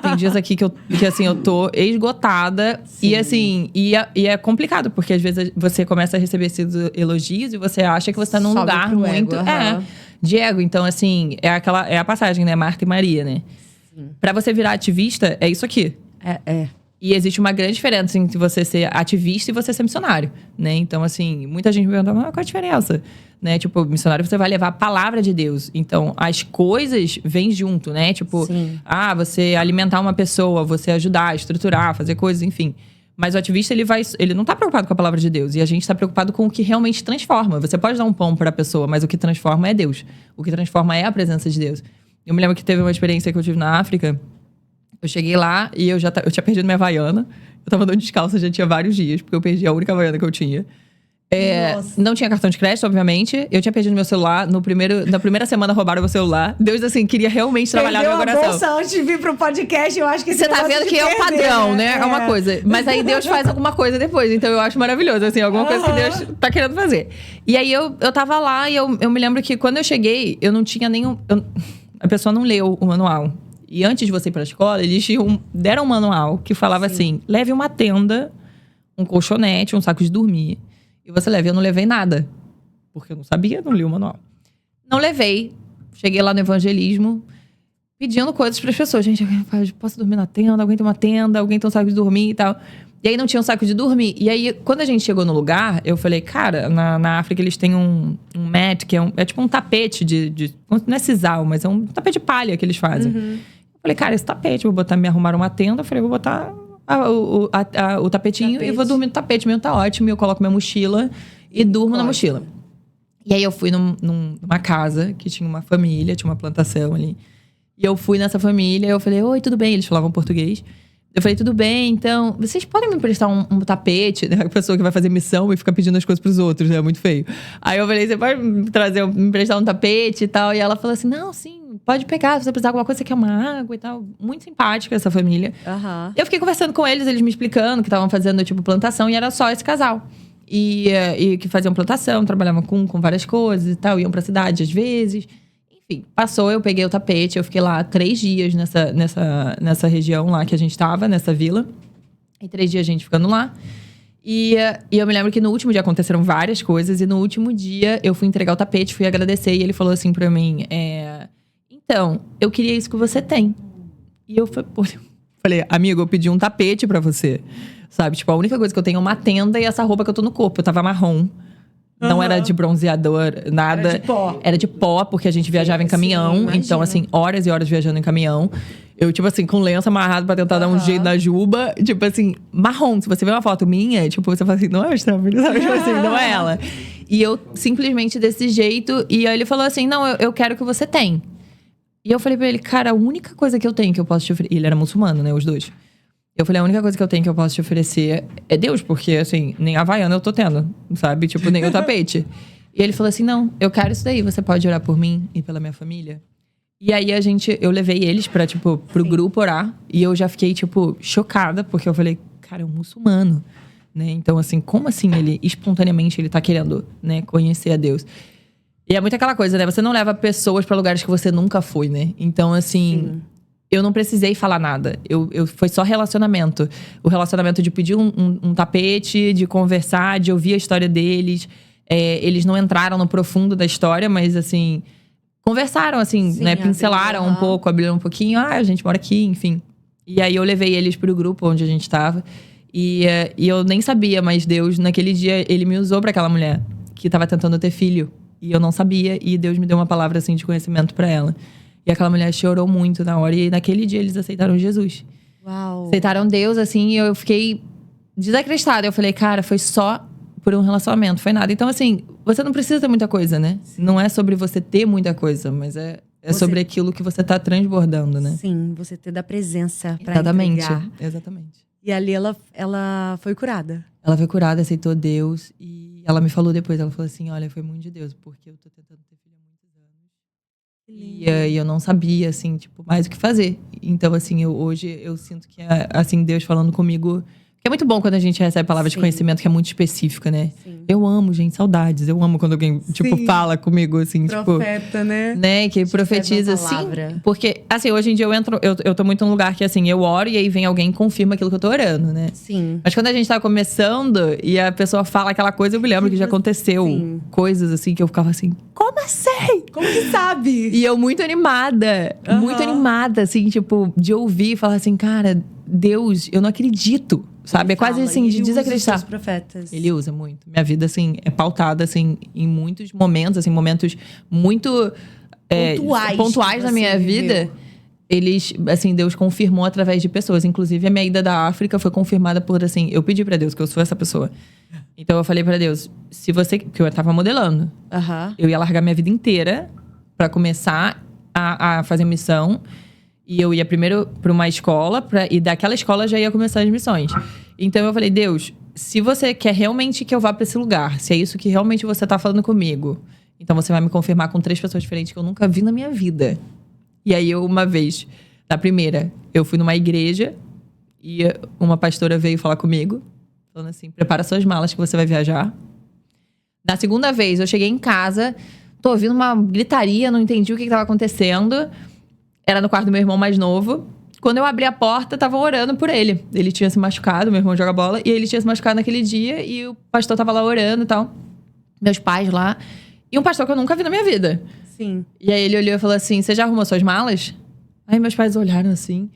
Tem dias aqui que assim, eu tô esgotada. Sim. E assim, e é complicado. Porque às vezes você começa a receber esses elogios e você acha que você tá num lugar muito... de ego. Então, assim, é a passagem, né? Marta e Maria, né? Sim. Pra você virar ativista, é isso aqui. E existe uma grande diferença entre você ser ativista e você ser missionário, né? Então, assim, muita gente me pergunta, qual é a diferença? Né? Tipo, missionário você vai levar a palavra de Deus. Então, as coisas vêm junto, né? Tipo, sim. Você alimentar uma pessoa, você ajudar, estruturar, fazer coisas, enfim. Mas o ativista, ele não tá preocupado com a palavra de Deus. E a gente tá preocupado com o que realmente transforma. Você pode dar um pão pra pessoa, mas o que transforma é Deus. O que transforma é a presença de Deus. Eu me lembro que teve uma experiência que eu tive na África. Eu cheguei lá e eu tinha perdido minha Havaiana. Eu tava andando descalça já tinha vários dias, porque eu perdi a única Havaiana que eu tinha. Não tinha cartão de crédito, obviamente. Eu tinha perdido meu celular. Na primeira semana roubaram meu celular. Deus, assim, queria realmente trabalhar no meu coração. Perdeu a bolsa antes de vir pro podcast, eu acho que você tá vendo que é o padrão, né? É uma coisa. Mas aí Deus faz alguma coisa depois. Então eu acho maravilhoso, assim, alguma coisa que Deus tá querendo fazer. E aí eu tava lá e eu me lembro que quando eu cheguei, eu não tinha nenhum... a pessoa não leu o manual. E antes de você ir pra escola, eles deram um manual que falava assim, leve uma tenda, um colchonete, um saco de dormir. E você leva. Eu não levei nada. Porque eu não sabia, não li o manual. Não levei. Cheguei lá no evangelismo, pedindo coisas para as pessoas. Gente, posso dormir na tenda? Alguém tem uma tenda? Alguém tem um saco de dormir e tal? E aí não tinha um saco de dormir. E aí, quando a gente chegou no lugar, eu falei, cara, na África eles têm um mat, que é tipo um tapete não é sisal, mas é um tapete de palha que eles fazem. Eu falei, cara, esse tapete, vou botar, me arrumaram uma tenda. Eu falei, vou botar o tapetinho e vou dormir no tapete. Meu tá ótimo. E eu coloco minha mochila e durmo na mochila. E aí eu fui numa casa que tinha uma família, tinha uma plantação ali. E eu fui nessa família, eu falei, oi, tudo bem? Eles falavam português. Eu falei, tudo bem, então, vocês podem me emprestar um tapete? Né? A pessoa que vai fazer missão e fica pedindo as coisas pros outros, né? É muito feio. Aí eu falei, você pode me emprestar um tapete e tal? E ela falou assim, não, sim, pode pegar. Se você precisar de alguma coisa, você quer uma água e tal. Muito simpática essa família. Eu fiquei conversando com eles me explicando que estavam fazendo, tipo, plantação. E era só esse casal. E que faziam plantação, trabalhavam com várias coisas e tal. Iam pra cidade às vezes. Enfim, passou, eu peguei o tapete, eu fiquei lá 3 dias nessa região lá que a gente tava, nessa vila. E 3 dias a gente ficando lá. E eu me lembro que no último dia aconteceram várias coisas. E no último dia eu fui entregar o tapete, fui agradecer. E ele falou assim pra mim, então, eu queria isso que você tem. E eu falei, amigo, eu pedi um tapete pra você. Sabe, tipo, a única coisa que eu tenho é uma tenda e essa roupa que eu tô no corpo. Eu tava marrom. Não era de bronzeador, nada. Era de pó. Era de pó, porque a gente viajava em caminhão. Então, assim, horas e horas viajando em caminhão. Eu, tipo assim, com lenço amarrado pra tentar dar um jeito na juba. Tipo assim, marrom. Se você vê uma foto minha, tipo, você fala assim, não é o Strawberry, sabe? Tipo assim, não é ela. E eu, simplesmente desse jeito. E aí ele falou assim, não, eu quero o que você tem. E eu falei pra ele, cara, a única coisa que eu tenho que eu posso te oferecer... Ele era muçulmano, né, os dois. Eu falei, a única coisa que eu tenho que eu posso te oferecer é Deus, porque, assim, nem a Havaiana eu tô tendo, sabe? Tipo, nem o tapete. E ele falou assim, não, eu quero isso daí, você pode orar por mim e pela minha família? E aí eu levei eles pra, tipo, pro grupo orar. E eu já fiquei, tipo, chocada, porque eu falei, cara, é um muçulmano, né? Então, assim, como assim espontaneamente, ele tá querendo, né, conhecer a Deus? E é muito aquela coisa, né? Você não leva pessoas pra lugares que você nunca foi, né? Então, assim... Eu não precisei falar nada. Foi só relacionamento. O relacionamento de pedir um tapete, de conversar, de ouvir a história deles. Eles não entraram no profundo da história, mas, assim... Conversaram, assim, né? Pincelaram um pouco, abriram um pouquinho. Ah, a gente mora aqui, enfim. E aí, eu levei eles pro grupo onde a gente tava. E eu nem sabia, mas Deus, naquele dia, Ele me usou pra aquela mulher que tava tentando ter filho. E eu não sabia. E Deus me deu uma palavra, assim, de conhecimento pra ela. E aquela mulher chorou muito na hora. E naquele dia eles aceitaram Jesus. Uau. Aceitaram Deus, assim. E eu fiquei desacreditada. Eu falei, cara, foi só por um relacionamento. Foi nada. Então, assim, você não precisa ter muita coisa, né? Sim. Não é sobre você ter muita coisa. Mas é sobre aquilo que você tá transbordando, né? Sim, você ter da presença pra entregar. Exatamente. E ali ela foi curada. Ela foi curada, aceitou Deus. E ela me falou depois. Ela falou assim, olha, foi muito de Deus. Porque eu tô tentando ter filho há muitos anos. E eu não sabia, assim, tipo, mais o que fazer. Então, assim, hoje eu sinto que é, assim, Deus falando comigo. Que é muito bom quando a gente recebe palavra de conhecimento que é muito específica, né? Sim. Eu amo, gente, saudades. Eu amo quando alguém, tipo, fala comigo, assim, profeta, né? Que profetiza, assim. Porque, assim, hoje em dia eu tô muito num lugar que, assim, eu oro e aí vem alguém e confirma aquilo que eu tô orando, né? Sim. Mas quando a gente tá começando e a pessoa fala aquela coisa, eu me lembro que já aconteceu coisas, assim, que eu ficava assim, como assim? Como que sabe? E eu muito animada, assim, tipo, de ouvir e falar assim, cara, Deus, eu não acredito. Sabe? É quase assim, de desacreditar. Ele usa os profetas. Ele usa muito. Minha vida, assim, é pautada, assim, em muitos momentos, assim, momentos muito pontuais da minha vida. Eles, assim, Deus confirmou através de pessoas. Inclusive, a minha ida da África foi confirmada por, assim, eu pedi pra Deus que eu sou essa pessoa. Então, eu falei pra Deus, se você... Porque eu tava modelando. Eu ia largar minha vida inteira pra começar a fazer missão. E eu ia primeiro para uma escola, e daquela escola já ia começar as missões. Então eu falei, Deus, se você quer realmente que eu vá para esse lugar, se é isso que realmente você tá falando comigo, então você vai me confirmar com 3 pessoas diferentes que eu nunca vi na minha vida. E aí uma vez, na primeira, eu fui numa igreja e uma pastora veio falar comigo, falando assim, prepara suas malas que você vai viajar. Na segunda vez, eu cheguei em casa, tô ouvindo uma gritaria, não entendi o que estava acontecendo. Era no quarto do meu irmão mais novo. Quando eu abri a porta, estavam orando por ele. Ele tinha se machucado, meu irmão joga bola. E ele tinha se machucado naquele dia. E o pastor tava lá orando e tal. Meus pais lá. E um pastor que eu nunca vi na minha vida. Sim. E aí ele olhou e falou assim, você já arrumou suas malas? Aí meus pais olharam assim.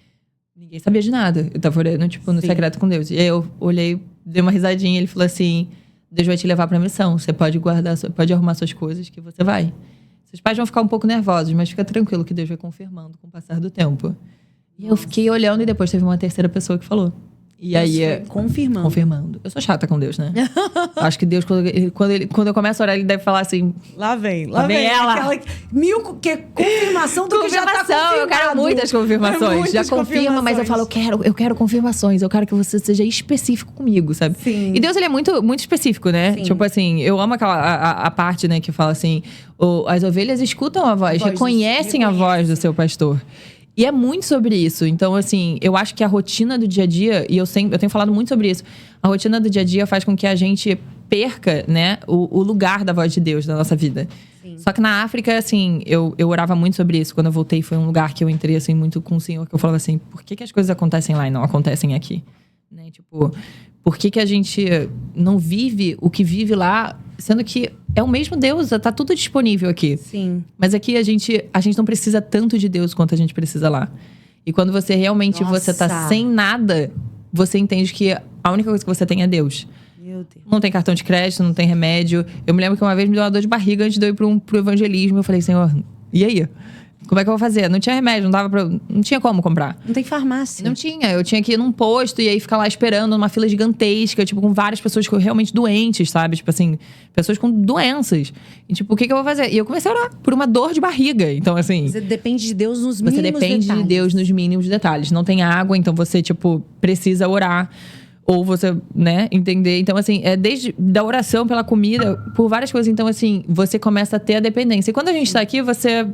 Ninguém sabia de nada. Eu tava orando, tipo, no secreto com Deus. E aí eu olhei, dei uma risadinha. Ele falou assim, Deus vai te levar pra missão. Você pode guardar, pode arrumar suas coisas que você vai. Seus pais vão ficar um pouco nervosos, mas fica tranquilo que Deus vai confirmando com o passar do tempo. E eu fiquei olhando e depois teve uma terceira pessoa que falou. E aí, confirmando. Eu sou chata com Deus, né? Acho que Deus, quando eu começo a orar, ele deve falar assim... Lá vem ela. Confirmação do que já tá confirmado. Eu quero muitas confirmações. Muitas já confirma, mas eu falo, eu quero confirmações. Eu quero que você seja específico comigo, sabe? Sim. E Deus, ele é muito, muito específico, né? Sim. Tipo assim, eu amo a parte, né, que fala assim... as ovelhas escutam a voz, reconhecem a voz do seu pastor. E é muito sobre isso. Então, assim, eu acho que a rotina do dia a dia... E eu tenho falado muito sobre isso. A rotina do dia a dia faz com que a gente perca, né? O lugar da voz de Deus na nossa vida. Sim. Só que na África, assim... Eu orava muito sobre isso. Quando eu voltei, foi um lugar que eu entrei, assim, muito com o Senhor. Que eu falava assim... Por que as coisas acontecem lá e não acontecem aqui? Né? Tipo... Por que a gente não vive o que vive lá... Sendo que é o mesmo Deus, tá tudo disponível aqui. Sim. Mas aqui a gente não precisa tanto de Deus quanto a gente precisa lá. E quando você realmente você tá sem nada, você entende que a única coisa que você tem é Deus. Meu Deus. Não tem cartão de crédito, não tem remédio. Eu me lembro que uma vez me deu uma dor de barriga antes de eu ir pro evangelismo. Eu falei, Senhor, e aí? Como é que eu vou fazer? Não tinha remédio, não tinha como comprar. Não tem farmácia. Não tinha. Eu tinha que ir num posto e aí ficar lá esperando numa fila gigantesca, tipo, com várias pessoas realmente doentes, sabe? Tipo assim, pessoas com doenças. E tipo, o que eu vou fazer? E eu comecei a orar por uma dor de barriga. Então, assim... Você depende de Deus nos mínimos detalhes. Você depende de Deus nos mínimos detalhes. Não tem água, então você, tipo, precisa orar. Ou você, né, entender. Então, assim, é desde da oração pela comida, por várias coisas. Então, assim, você começa a ter a dependência. E quando a gente tá aqui, você...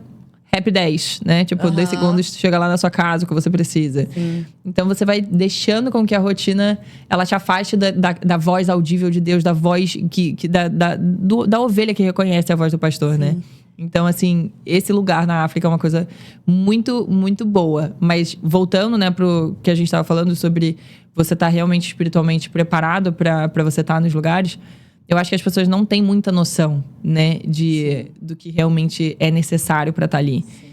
Rap 10, né? Tipo, 2 segundos, chega lá na sua casa, o que você precisa. Sim. Então, você vai deixando com que a rotina, ela te afaste da voz audível de Deus, da voz da ovelha que reconhece a voz do pastor, Sim. né? Então, assim, esse lugar na África é uma coisa muito, muito boa. Mas, voltando, né, pro que a gente estava falando sobre você estar realmente espiritualmente preparado para você estar nos lugares... Eu acho que as pessoas não têm muita noção, né, do que realmente é necessário para estar ali. Sim.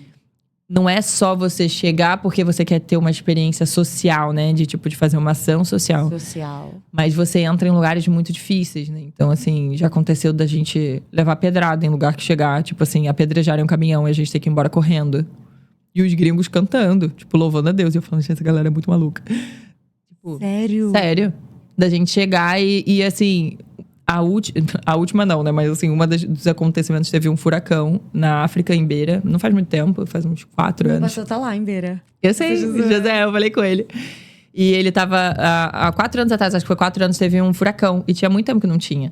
Não é só você chegar porque você quer ter uma experiência social, né, de fazer uma ação social. Mas você entra em lugares muito difíceis, né? Então, assim, já aconteceu da gente levar pedrada em lugar que chegar, tipo assim, apedrejarem um caminhão e a gente ter que ir embora correndo. E os gringos cantando, tipo, louvando a Deus. E eu falando, gente, essa galera é muito maluca. Tipo, Sério. Da gente chegar e assim... A última não, né? Mas assim, dos acontecimentos, teve um furacão na África, em Beira. Não faz muito tempo, faz uns 4 anos. O pastor tá lá em Beira. Eu sei, José, eu falei com ele. E ele tava, há 4 anos atrás, acho que foi 4 anos, teve um furacão. E tinha muito tempo que não tinha.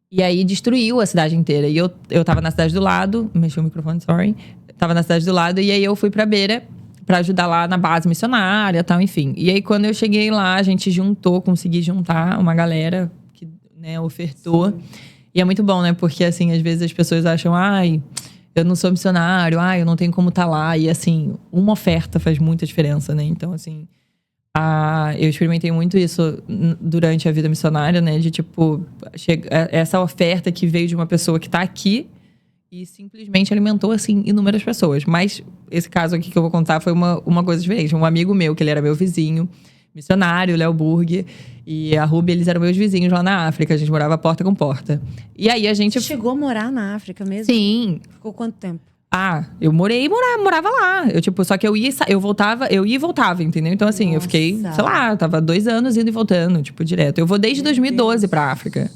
E aí, destruiu a cidade inteira. E eu tava na cidade do lado, mexi o microfone, sorry. Tava na cidade do lado, e aí eu fui pra Beira pra ajudar lá na base missionária e tal, enfim. E aí, quando eu cheguei lá, a gente consegui juntar uma galera... né, ofertou. Sim. E é muito bom, né? Porque, assim, às vezes as pessoas acham... Ai, eu não sou missionário. Ai, eu não tenho como estar lá. E, assim, uma oferta faz muita diferença, né? Então, assim... eu experimentei muito isso durante a vida missionária, né? De, tipo... essa oferta que veio de uma pessoa que tá aqui... E simplesmente alimentou, assim, inúmeras pessoas. Mas esse caso aqui que eu vou contar foi uma coisa diferente. Um amigo meu, que ele era meu vizinho... missionário, Léo Burg e a Ruby, eles eram meus vizinhos lá na África. A gente morava porta com porta. E aí a gente... Você chegou a morar na África mesmo? Sim. Ficou quanto tempo? Eu morava lá. Só que eu ia e voltava, entendeu? Então, assim, eu fiquei, sei lá, eu tava 2 anos indo e voltando, tipo, direto. Eu vou desde 2012 pra África.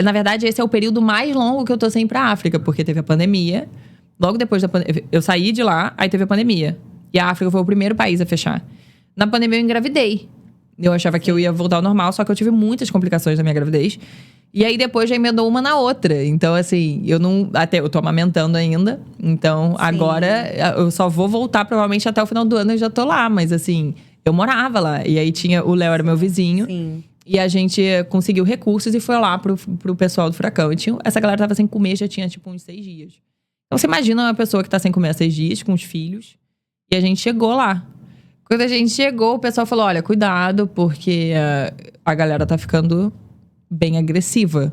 Na verdade, esse é o período mais longo que eu tô sem ir pra África, porque teve a pandemia. Logo depois da pandemia, eu saí de lá, aí teve a pandemia. E a África foi o primeiro país a fechar. Na pandemia, eu engravidei. Eu achava que eu ia voltar ao normal, só que eu tive muitas complicações na minha gravidez. E aí, depois, já emendou uma na outra. Então, assim, eu tô amamentando ainda. Então, Sim. Agora, eu só vou voltar, provavelmente, até o final do ano. Eu já tô lá. Mas, assim, eu morava lá. E aí, o Léo era meu vizinho. Sim. E a gente conseguiu recursos e foi lá pro pessoal do furacão. E essa galera tava sem comer, já tinha, tipo, uns 6 dias. Então, você imagina uma pessoa que tá sem comer há 6 dias, com os filhos. E a gente chegou lá. Quando a gente chegou, o pessoal falou, olha, cuidado, porque a galera tá ficando bem agressiva.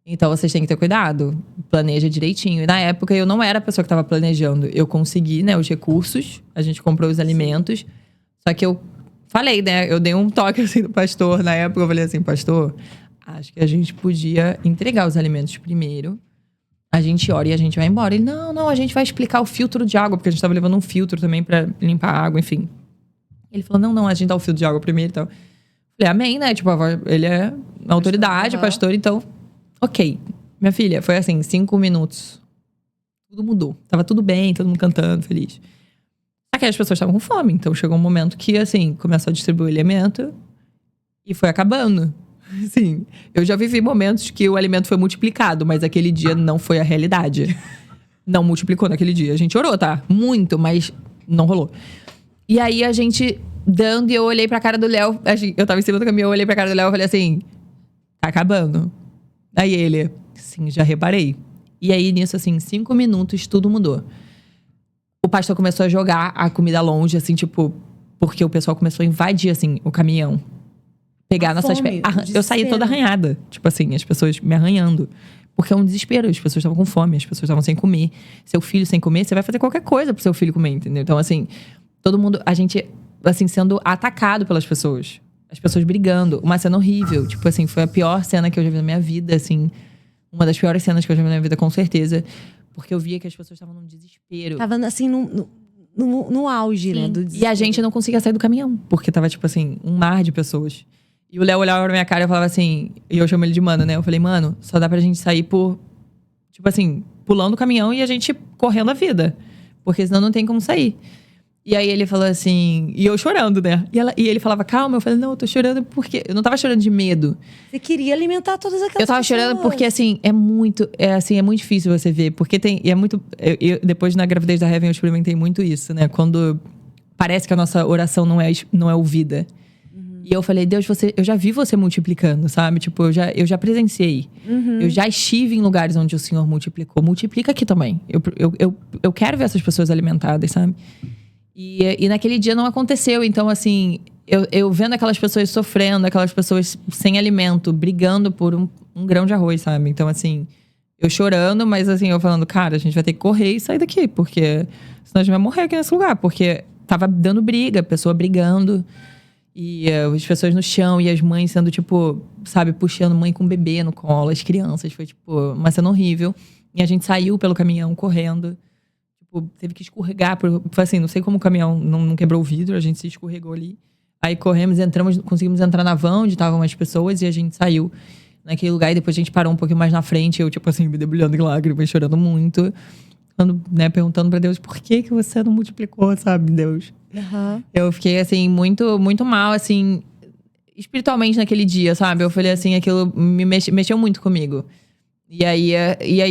Então, vocês têm que ter cuidado. Planeja direitinho. E na época, eu não era a pessoa que tava planejando. Eu consegui, né, os recursos. A gente comprou os alimentos. Só que eu falei, né, eu dei um toque, assim, do pastor. Na época, eu falei assim, pastor, acho que a gente podia entregar os alimentos primeiro. A gente ora e a gente vai embora. Ele, não, a gente vai explicar o filtro de água. Porque a gente tava levando um filtro também pra limpar a água, enfim. Ele falou, não, a gente dá o filtro de água primeiro e tal. Falei, amém, né? Tipo, ele é autoridade, pastor, então... Ok, minha filha, foi assim, 5 minutos. Tudo mudou. Tava tudo bem, todo mundo cantando, feliz. Só que as pessoas estavam com fome. Então chegou um momento que, assim, começou a distribuir o alimento e foi acabando. Assim, eu já vivi momentos que o alimento foi multiplicado, mas aquele dia não foi a realidade. Não multiplicou naquele dia. A gente orou, tá? Muito, mas não rolou. E aí a gente dando e eu olhei pra cara do Léo. Eu tava em cima do caminhão, eu olhei pra cara do Léo e falei assim: tá acabando. Aí ele, sim, já reparei. E aí, nisso, assim, 5 minutos, tudo mudou. O pastor começou a jogar a comida longe, assim, tipo... Porque o pessoal começou a invadir, assim, o caminhão. Pegar nossas pernas. Eu saí toda arranhada. Tipo assim, as pessoas me arranhando. Porque é um desespero. As pessoas estavam com fome, as pessoas estavam sem comer. Seu filho sem comer, você vai fazer qualquer coisa pro seu filho comer, entendeu? Então, assim, todo mundo... A gente, assim, sendo atacado pelas pessoas. As pessoas brigando. Uma cena horrível. Tipo assim, foi a pior cena que eu já vi na minha vida, assim. Uma das piores cenas que eu já vi na minha vida, com certeza. Porque eu via que as pessoas estavam num desespero. Tava, assim, no auge, sim, né? Do desespero. E a gente não conseguia sair do caminhão. Porque tava, tipo assim, um mar de pessoas. E o Léo olhava pra minha cara e falava assim... E eu chamo ele de mano, né? Eu falei, mano, só dá pra gente sair por... Tipo assim, pulando o caminhão e a gente correndo a vida. Porque senão não tem como sair. E aí ele falou assim... E eu chorando, né? E ele falava, calma. Eu falei, não, eu tô chorando porque... Eu não tava chorando de medo. Você queria alimentar todas aquelas pessoas. Eu tava chorando porque, assim, é muito difícil você ver. Porque tem... E é muito... depois, na gravidez da Heaven, eu experimentei muito isso, né? Quando parece que a nossa oração não é ouvida. E eu falei, Deus, eu já vi você multiplicando, sabe? Tipo, eu já presenciei. Eu já estive em lugares onde o Senhor multiplicou. Multiplica aqui também. Eu quero ver essas pessoas alimentadas, sabe? E naquele dia não aconteceu. Então, assim, eu vendo aquelas pessoas sofrendo, aquelas pessoas sem alimento, brigando por um grão de arroz, sabe? Então, assim, eu chorando, mas assim, eu falando, cara, a gente vai ter que correr e sair daqui, porque senão a gente vai morrer aqui nesse lugar. Porque tava dando briga, pessoa brigando, e as pessoas no chão, e as mães sendo, tipo, sabe, puxando mãe com bebê no colo, as crianças. Foi, tipo, uma cena horrível. E a gente saiu pelo caminhão correndo. Teve que escorregar, foi assim, não sei como o caminhão não quebrou o vidro, a gente se escorregou ali. Aí corremos, conseguimos entrar na van onde estavam as pessoas e a gente saiu naquele lugar. E depois a gente parou um pouquinho mais na frente, eu, tipo assim, me debulhando em lágrimas, chorando muito. Né, perguntando pra Deus, por que você não multiplicou, sabe, Deus? Eu fiquei, assim, muito, muito mal, assim, espiritualmente naquele dia, sabe? Eu falei assim, aquilo me mexeu muito comigo. E aí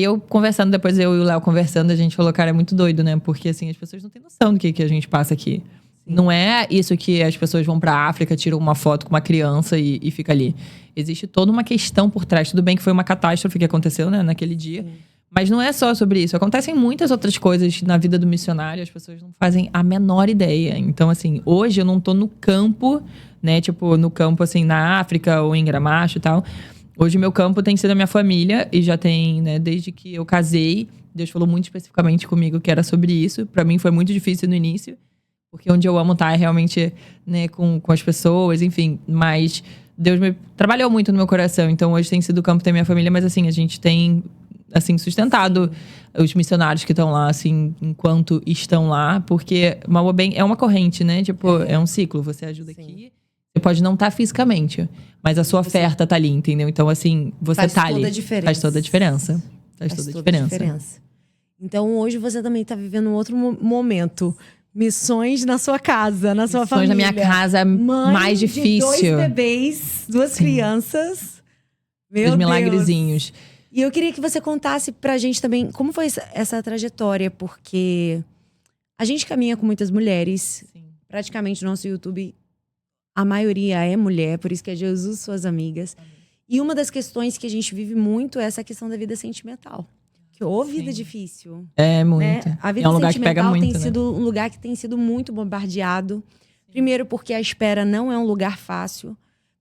eu conversando, depois eu e o Léo conversando, a gente falou, cara, é muito doido, né? Porque, assim, as pessoas não têm noção do que a gente passa aqui. Sim. Não é isso que as pessoas vão pra África, tiram uma foto com uma criança e fica ali. Existe toda uma questão por trás. Tudo bem que foi uma catástrofe que aconteceu, né, naquele dia. Sim. Mas não é só sobre isso. Acontecem muitas outras coisas na vida do missionário. As pessoas não fazem a menor ideia. Então, assim, hoje eu não tô no campo, né? Tipo, no campo, assim, na África ou em Gramacho e tal. Hoje, meu campo tem sido a minha família. E já tem, né, desde que eu casei. Deus falou muito especificamente comigo que era sobre isso. Pra mim, foi muito difícil no início. Porque onde eu amo estar é realmente, né, com as pessoas, enfim. Mas Deus trabalhou muito no meu coração. Então, hoje tem sido o campo da minha família. Mas, assim, a gente tem, assim, sustentado os missionários que estão lá, assim, enquanto estão lá. Porque bem é uma corrente, né? Tipo, é um ciclo. Você ajuda aqui. Você pode não estar fisicamente, mas a sua oferta tá ali, entendeu? Então, assim, você tá ali. Faz toda a diferença. Faz toda a diferença. Então, hoje você também tá vivendo um outro momento. Missões na sua casa, na sua família. Missões na minha casa, mãe mais difícil. De 2 bebês, 2 crianças. Meu Deus. Os milagrezinhos. E eu queria que você contasse pra gente também como foi essa trajetória, porque a gente caminha com muitas mulheres. Sim. Praticamente, no nosso YouTube, a maioria é mulher, por isso que é Jesus, suas amigas. Amém. E uma das questões que a gente vive muito é essa questão da vida sentimental. Que vida difícil. É, muito. Né? A vida é um lugar que pega muito, tem sido um lugar que tem sido muito bombardeado. Primeiro porque a espera não é um lugar fácil.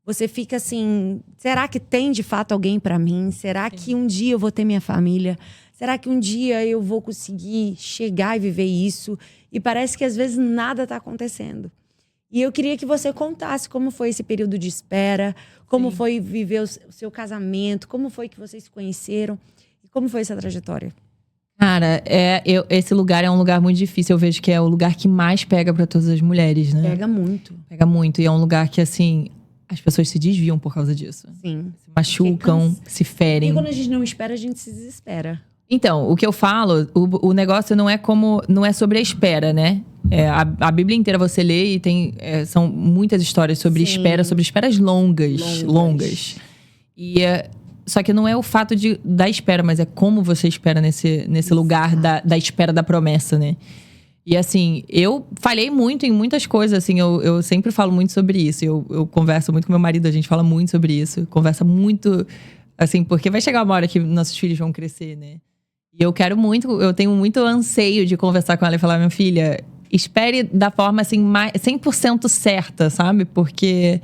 Você fica assim, será que tem de fato alguém para mim? Será que um dia eu vou ter minha família? Será que um dia eu vou conseguir chegar e viver isso? E parece que às vezes nada está acontecendo. E eu queria que você contasse como foi esse período de espera, como foi viver o seu casamento, como foi que vocês se conheceram e como foi essa trajetória. Cara, esse lugar é um lugar muito difícil. Eu vejo que é o lugar que mais pega pra todas as mulheres, né? Pega muito. Pega muito. E é um lugar que, assim, as pessoas se desviam por causa disso. Sim. Se machucam, se ferem. E quando a gente não espera, a gente se desespera. Então, o que eu falo, o negócio não é sobre a espera, né? A Bíblia inteira você lê e são muitas histórias sobre espera, sobre esperas longas. Só que não é o fato da espera, mas é como você espera nesse lugar da espera da promessa, né? E assim, eu falhei muito em muitas coisas, assim, eu sempre falo muito sobre isso. Eu converso muito com meu marido, a gente fala muito sobre isso. Conversa muito, assim, porque vai chegar uma hora que nossos filhos vão crescer, né? E eu tenho muito anseio de conversar com ela e falar, minha filha, espere da forma, assim, 100% certa, sabe? Porque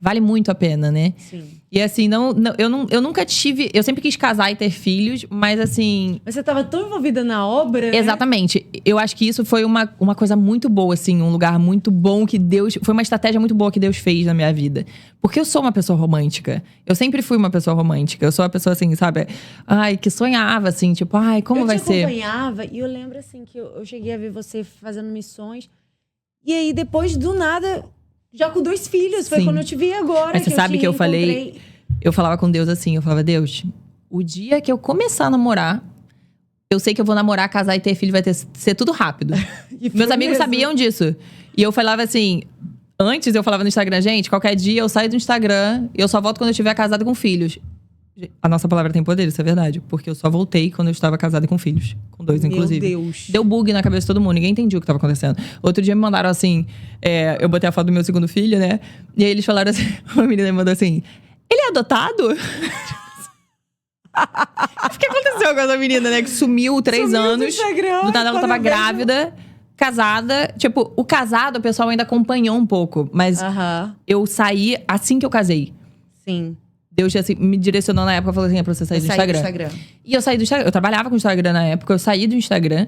vale muito a pena, né? Sim. E assim, eu nunca tive... Eu sempre quis casar e ter filhos, mas assim... Mas você estava tão envolvida na obra, né? Exatamente. Eu acho que isso foi uma coisa muito boa, assim. Um lugar muito bom que Deus... Foi uma estratégia muito boa que Deus fez na minha vida. Porque eu sou uma pessoa romântica. Eu sempre fui uma pessoa romântica. Eu sou uma pessoa, assim, sabe? Ai, que sonhava, assim. Tipo, ai, como vai ser? Eu te acompanhava e eu lembro, assim, que eu cheguei a ver você fazendo missões. E aí, depois, do nada... Já com 2 filhos, foi quando eu te vi agora. Mas você sabe que eu falei... Eu falava com Deus assim, eu falava, Deus, o dia que eu começar a namorar, eu sei que eu vou namorar, casar e ter filho, ser tudo rápido. Meus amigos sabiam disso. E eu falava assim, antes eu falava no Instagram, gente, qualquer dia eu saio do Instagram e eu só volto quando eu estiver casada com filhos. A nossa palavra tem poder, isso é verdade. Porque eu só voltei quando eu estava casada com filhos. Com 2, inclusive. Meu Deus. Deu bug na cabeça de todo mundo. Ninguém entendia o que estava acontecendo. Outro dia me mandaram assim... eu botei a foto do meu segundo filho, né? E aí eles falaram assim... Uma menina me mandou assim... Ele é adotado? O que aconteceu com essa menina, né? Que sumiu 3 anos. Do nada ela tava grávida, casada. Tipo, o casado, o pessoal ainda acompanhou um pouco. Mas eu saí assim que eu casei. Sim. Deus assim, me direcionou na época, falou assim, é pra você sair do Instagram. E eu saí do Instagram. Eu trabalhava com o Instagram na época, eu saí do Instagram.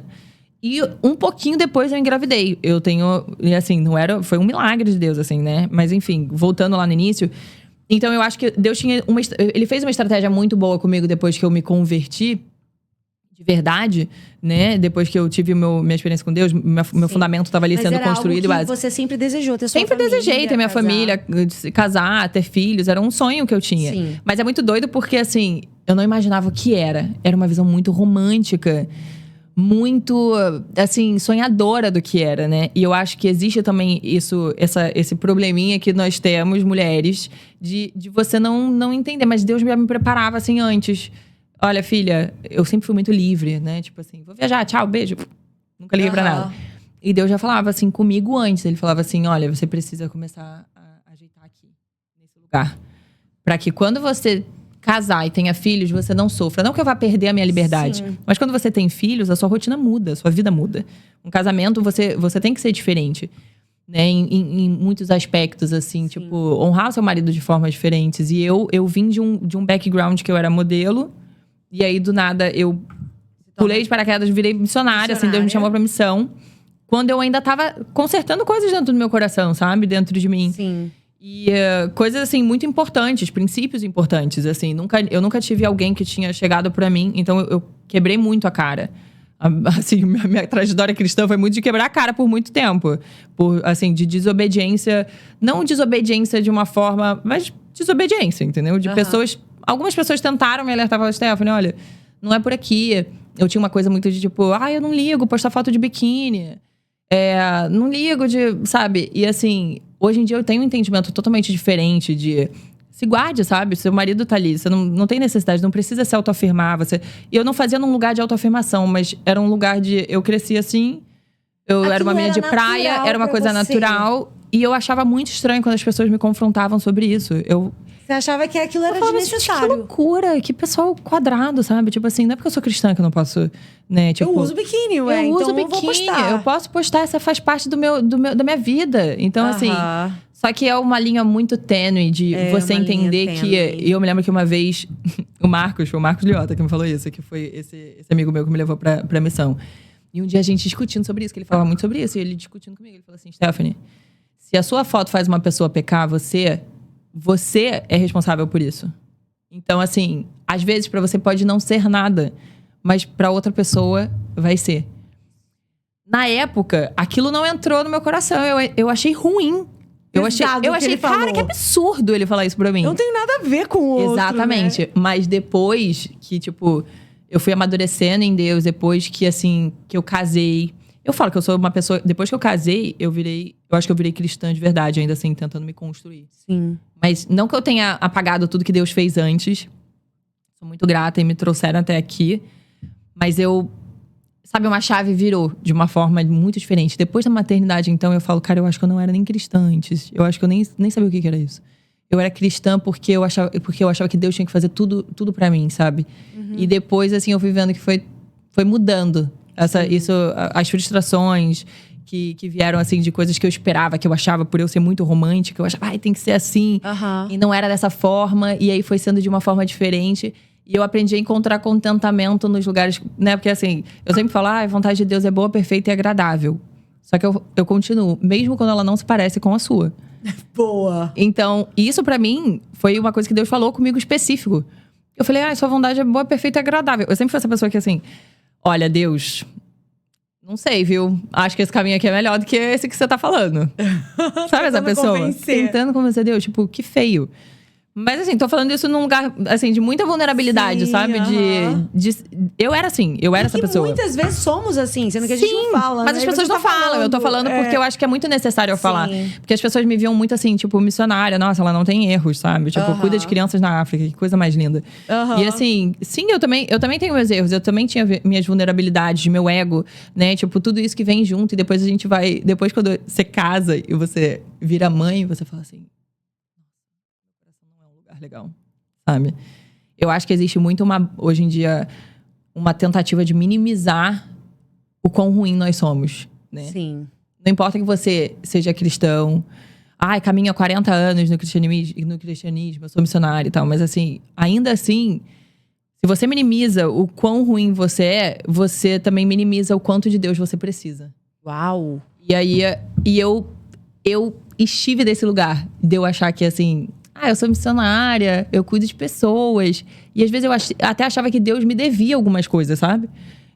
E um pouquinho depois eu engravidei. Eu tenho, e assim, foi um milagre de Deus, assim, né? Mas enfim, voltando lá no início. Então eu acho que Deus ele fez uma estratégia muito boa comigo depois que eu me converti. De verdade, né? Depois que eu tive minha experiência com Deus, meu fundamento estava ali sendo construído. Mas você sempre desejou ter sua família. Sempre desejei ter minha família, casar, ter filhos. Era um sonho que eu tinha. Sim. Mas é muito doido porque, assim, eu não imaginava o que era. Era uma visão muito romântica. Muito, assim, sonhadora do que era, né? E eu acho que existe também esse probleminha que nós temos, mulheres, de você não entender. Mas Deus já me preparava, assim, antes. Olha, filha, eu sempre fui muito livre, né? Tipo assim, vou viajar, tchau, beijo. Nunca liguei pra nada. E Deus já falava assim comigo antes. Ele falava assim, olha, você precisa começar a ajeitar aqui, nesse lugar. Pra que quando você casar e tenha filhos, você não sofra. Não que eu vá perder a minha liberdade. Sim. Mas quando você tem filhos, a sua rotina muda, a sua vida muda. Um casamento, você tem que ser diferente. Né, em muitos aspectos, assim, sim. Tipo, honrar o seu marido de formas diferentes. E eu vim de um background que eu era modelo. E aí, do nada, eu pulei de paraquedas, virei missionária. Assim, Deus me chamou pra missão. Quando eu ainda tava consertando coisas dentro do meu coração, sabe? Dentro de mim. Sim. E coisas, assim, muito importantes. Princípios importantes, assim. Eu nunca tive alguém que tinha chegado pra mim. Então, eu quebrei muito a cara. Assim, minha trajetória cristã foi muito de quebrar a cara por muito tempo. Por, assim, de desobediência. Não desobediência de uma forma... Mas desobediência, entendeu? De pessoas... Algumas pessoas tentaram me alertar, falaram, Stephanie, olha, não é por aqui. Eu tinha uma coisa muito de tipo, eu não ligo postar foto de biquíni. Não ligo de, sabe? E assim, hoje em dia eu tenho um entendimento totalmente diferente de... Se guarde, sabe? Seu marido tá ali, você não tem necessidade, não precisa se autoafirmar. E eu não fazia num lugar de autoafirmação, mas era um lugar de... Eu cresci assim, era uma menina de praia, era uma coisa natural. E eu achava muito estranho quando as pessoas me confrontavam sobre isso. Você achava que aquilo era desnecessário. Que loucura, que pessoal quadrado, sabe? Tipo assim, não é porque eu sou cristã que eu não posso, né? Tipo, eu uso biquíni, ué. Eu uso então biquíni, eu vou postar. eu posso postar, essa faz parte da minha vida. Então, assim, só que é uma linha muito tênue de você entender que... E eu me lembro que uma vez, foi o Marcos Liotta que me falou isso, que foi esse amigo meu que me levou pra missão. E um dia a gente discutindo sobre isso, que ele falava muito sobre isso, e ele discutindo comigo, ele falou assim, Stephanie, se a sua foto faz uma pessoa pecar, você é responsável por isso. Então, assim, às vezes pra você pode não ser nada, mas pra outra pessoa vai ser. Na época, aquilo não entrou no meu coração. Eu achei ruim. Eu achei, cara, que absurdo ele falar isso pra mim. Não tem nada a ver com o outro, exatamente. Né? Mas depois que, tipo, eu fui amadurecendo em Deus, depois que, assim, que eu casei. Eu falo que eu sou uma pessoa... Depois que eu casei, eu acho que eu virei cristã de verdade, ainda assim, tentando me construir. Sim. Mas não que eu tenha apagado tudo que Deus fez antes. Sou muito grata e me trouxeram até aqui. Mas sabe, uma chave virou de uma forma muito diferente. Depois da maternidade, então, eu falo, cara, eu acho que eu não era nem cristã antes. Eu acho que eu nem sabia o que era isso. Eu era cristã porque eu achava que Deus tinha que fazer tudo pra mim, sabe? Uhum. E depois, assim, eu fui vendo que foi mudando. As frustrações que vieram, assim, de coisas que eu esperava, que eu achava, por eu ser muito romântica, eu achava, tem que ser assim. Uhum. E não era dessa forma. E aí foi sendo de uma forma diferente. E eu aprendi a encontrar contentamento nos lugares, né? Porque assim, eu sempre falo, a vontade de Deus é boa, perfeita e agradável. Só que eu continuo, mesmo quando ela não se parece com a sua. Boa. Então, isso pra mim foi uma coisa que Deus falou comigo específico. Eu falei, sua vontade é boa, perfeita e agradável. Eu sempre fui essa pessoa que assim, olha, Deus, não sei, viu? Acho que esse caminho aqui é melhor do que esse que você tá falando. Sabe essa pessoa? Tentando convencer Deus, tipo, que feio. Mas assim, tô falando isso num lugar, assim, de muita vulnerabilidade, sim, sabe? Eu era assim, essa pessoa. Muitas vezes somos assim, sendo que a gente não fala, mas as pessoas não falam. Eu tô falando porque eu acho que é muito necessário eu falar. Porque as pessoas me viam muito assim, tipo, missionária. Nossa, ela não tem erros, sabe? Tipo, cuida de crianças na África, que coisa mais linda. E assim, sim, eu também tenho meus erros. Eu também tinha minhas vulnerabilidades, meu ego, né? Tipo, tudo isso que vem junto. E depois a gente vai... Depois, quando você casa e você vira mãe, você fala assim... legal, sabe? Eu acho que existe muito hoje em dia uma tentativa de minimizar o quão ruim nós somos, né? Sim. Não importa que você seja cristão, caminha há 40 anos no cristianismo, eu sou missionária e tal, mas assim, ainda assim, se você minimiza o quão ruim você é, você também minimiza o quanto de Deus você precisa. Uau! E aí, eu estive desse lugar de eu achar que assim... eu sou missionária, eu cuido de pessoas. E às vezes eu até achava que Deus me devia algumas coisas, sabe?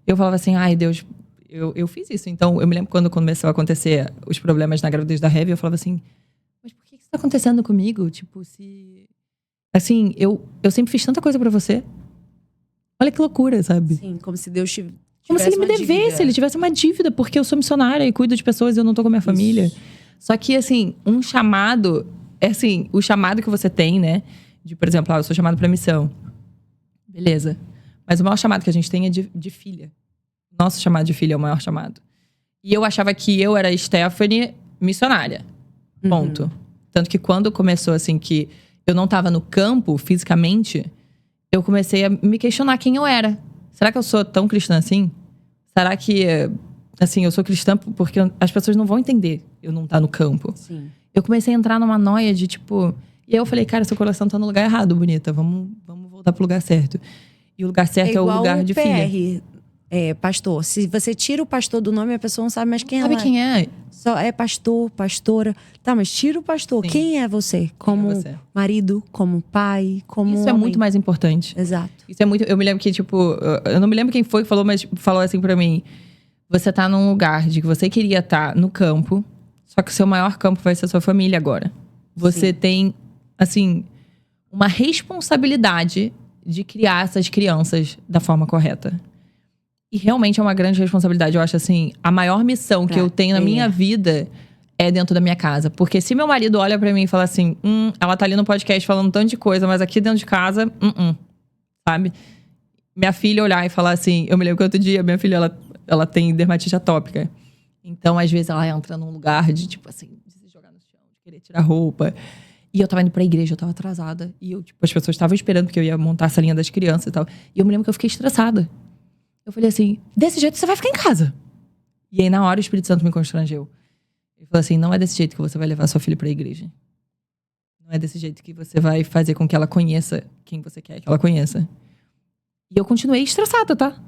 Eu falava assim, Deus, eu fiz isso. Então, eu me lembro quando começou a acontecer os problemas na gravidez da Heavy, eu falava assim, mas por que isso tá acontecendo comigo? Tipo, se... Assim, eu sempre fiz tanta coisa pra você. Olha que loucura, sabe? Sim, como se Deus tivesse como se ele me devesse, dívida. Ele tivesse uma dívida, porque eu sou missionária e cuido de pessoas e eu não tô com a minha família. Só que, assim, um chamado... assim, o chamado que você tem, né? De, por exemplo, eu sou chamado pra missão. Beleza. Mas o maior chamado que a gente tem é de filha. Nosso chamado de filha é o maior chamado. E eu achava que eu era Stephanie missionária. Ponto. Tanto que quando começou, assim, que eu não tava no campo, fisicamente, eu comecei a me questionar quem eu era. Será que eu sou tão cristã assim? Será que, assim, eu sou cristã porque as pessoas não vão entender eu não estar no campo? Sim. Eu comecei a entrar numa noia de, tipo... E aí eu falei, cara, seu coração tá no lugar errado, bonita. Vamos voltar pro lugar certo. E o lugar certo é o lugar de filha. Pastor. Se você tira o pastor do nome, a pessoa não sabe mais quem sabe quem é. Só é pastor, pastora. Tá, mas tira o pastor. Sim. Quem é você? Como marido, como pai, como Isso homem. É muito mais importante. Exato. Isso é muito... Eu me lembro que, tipo... Eu não me lembro quem foi que falou, mas falou assim pra mim. Você tá num lugar de que você queria estar no campo... Só que o seu maior campo vai ser a sua família agora. Você tem, assim, uma responsabilidade de criar essas crianças da forma correta. E realmente é uma grande responsabilidade. Eu acho, assim, a maior missão que eu tenho na minha vida é dentro da minha casa. Porque se meu marido olha pra mim e fala assim, ela tá ali no podcast falando tanto de coisa, mas aqui dentro de casa, sabe? Minha filha olhar e falar assim... Eu me lembro que outro dia, minha filha, ela tem dermatite atópica. Então, às vezes, ela entra num lugar de, tipo assim, de se jogar no chão, de querer tirar roupa. E eu tava indo pra igreja, eu tava atrasada. E eu, tipo, as pessoas estavam esperando porque eu ia montar a salinha das crianças e tal. E eu me lembro que eu fiquei estressada. Eu falei assim, desse jeito você vai ficar em casa. E aí, na hora, o Espírito Santo me constrangeu. Ele falou assim, não é desse jeito que você vai levar sua filha pra igreja. Não é desse jeito que você vai fazer com que ela conheça quem você quer que ela conheça. E eu continuei estressada, tá?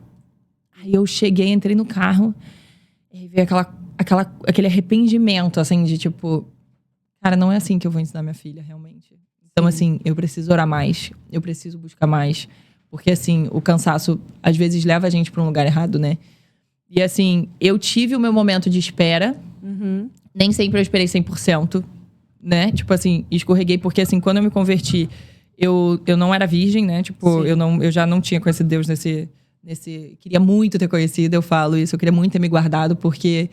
Aí eu cheguei, entrei no carro. E veio aquele arrependimento, assim, de tipo... Cara, não é assim que eu vou ensinar minha filha, realmente. Então, assim, eu preciso orar mais. Eu preciso buscar mais. Porque, assim, o cansaço, às vezes, leva a gente pra um lugar errado, né? E, assim, eu tive o meu momento de espera. Nem sempre eu esperei 100%, né? Tipo, assim, escorreguei. Porque, assim, quando eu me converti, eu não era virgem, né? Tipo, eu já não tinha conhecido Deus nesse... Queria muito ter conhecido, eu falo isso. Eu queria muito ter me guardado, porque...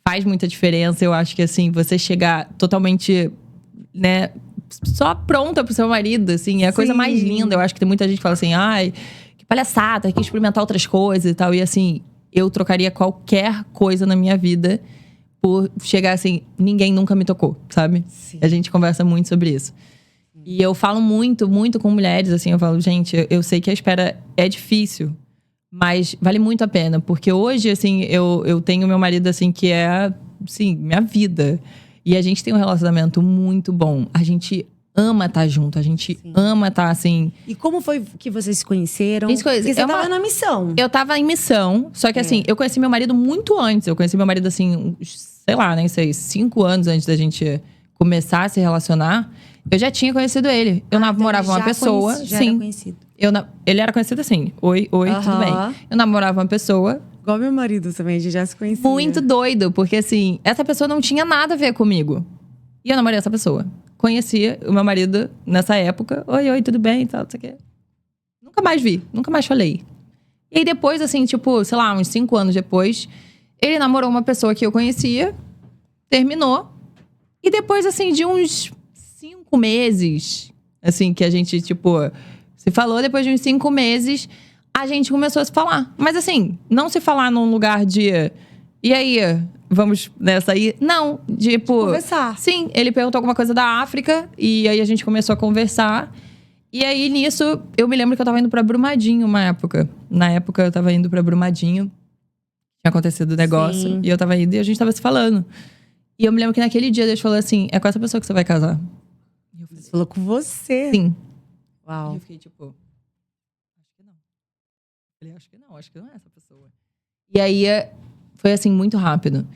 faz muita diferença. Eu acho que, assim, você chegar totalmente, né, só pronta pro seu marido, assim, é a coisa mais linda. Eu acho que tem muita gente que fala assim, ai, que palhaçada, que experimentar outras coisas e tal. E, assim, eu trocaria qualquer coisa na minha vida por chegar, assim, ninguém nunca me tocou, sabe? A gente conversa muito sobre isso. E eu falo muito, muito com mulheres, assim, eu falo, gente, eu sei que a espera é difícil, mas vale muito a pena. Porque hoje, assim, eu tenho meu marido, assim, que é, assim, minha vida. E a gente tem um relacionamento muito bom. A gente ama estar junto. A gente ama estar, assim... E como foi que vocês se conheceram? Porque você tava na missão. Eu tava em missão. Só que, assim, eu conheci meu marido muito antes. Eu conheci meu marido, assim, sei lá, nem sei, 5 anos antes da gente começar a se relacionar. Eu já tinha conhecido ele. Eu namorava uma pessoa. Já era conhecido. Ele era conhecido assim. Oi, tudo bem. Eu namorava uma pessoa. Igual meu marido também, a gente já se conhecia. Muito doido, porque assim, essa pessoa não tinha nada a ver comigo. E eu namorei essa pessoa. Conhecia o meu marido nessa época. Oi, tudo bem e tal, não sei o quê. Nunca mais vi, nunca mais falei. E aí depois, assim, tipo, sei lá, uns 5 anos depois, ele namorou uma pessoa que eu conhecia, terminou. E depois, assim, de uns 5 meses, assim, que a gente, tipo... se falou, depois de uns 5 meses, a gente começou a se falar. Mas assim, não se falar num lugar de... e aí, vamos nessa aí? Não, tipo... conversar. Sim, ele perguntou alguma coisa da África. E aí a gente começou a conversar. E aí, nisso, eu me lembro que eu tava indo pra Brumadinho uma época. Na época, eu tava indo pra Brumadinho. Tinha acontecido o negócio. E eu tava indo e a gente tava se falando. E eu me lembro que naquele dia, Deus falou assim... é com essa pessoa que você vai casar. E eu falei, falou com você? Sim. Uau. E eu fiquei tipo, acho que não. Ele, acho que não é essa pessoa. E aí, foi assim, muito rápido.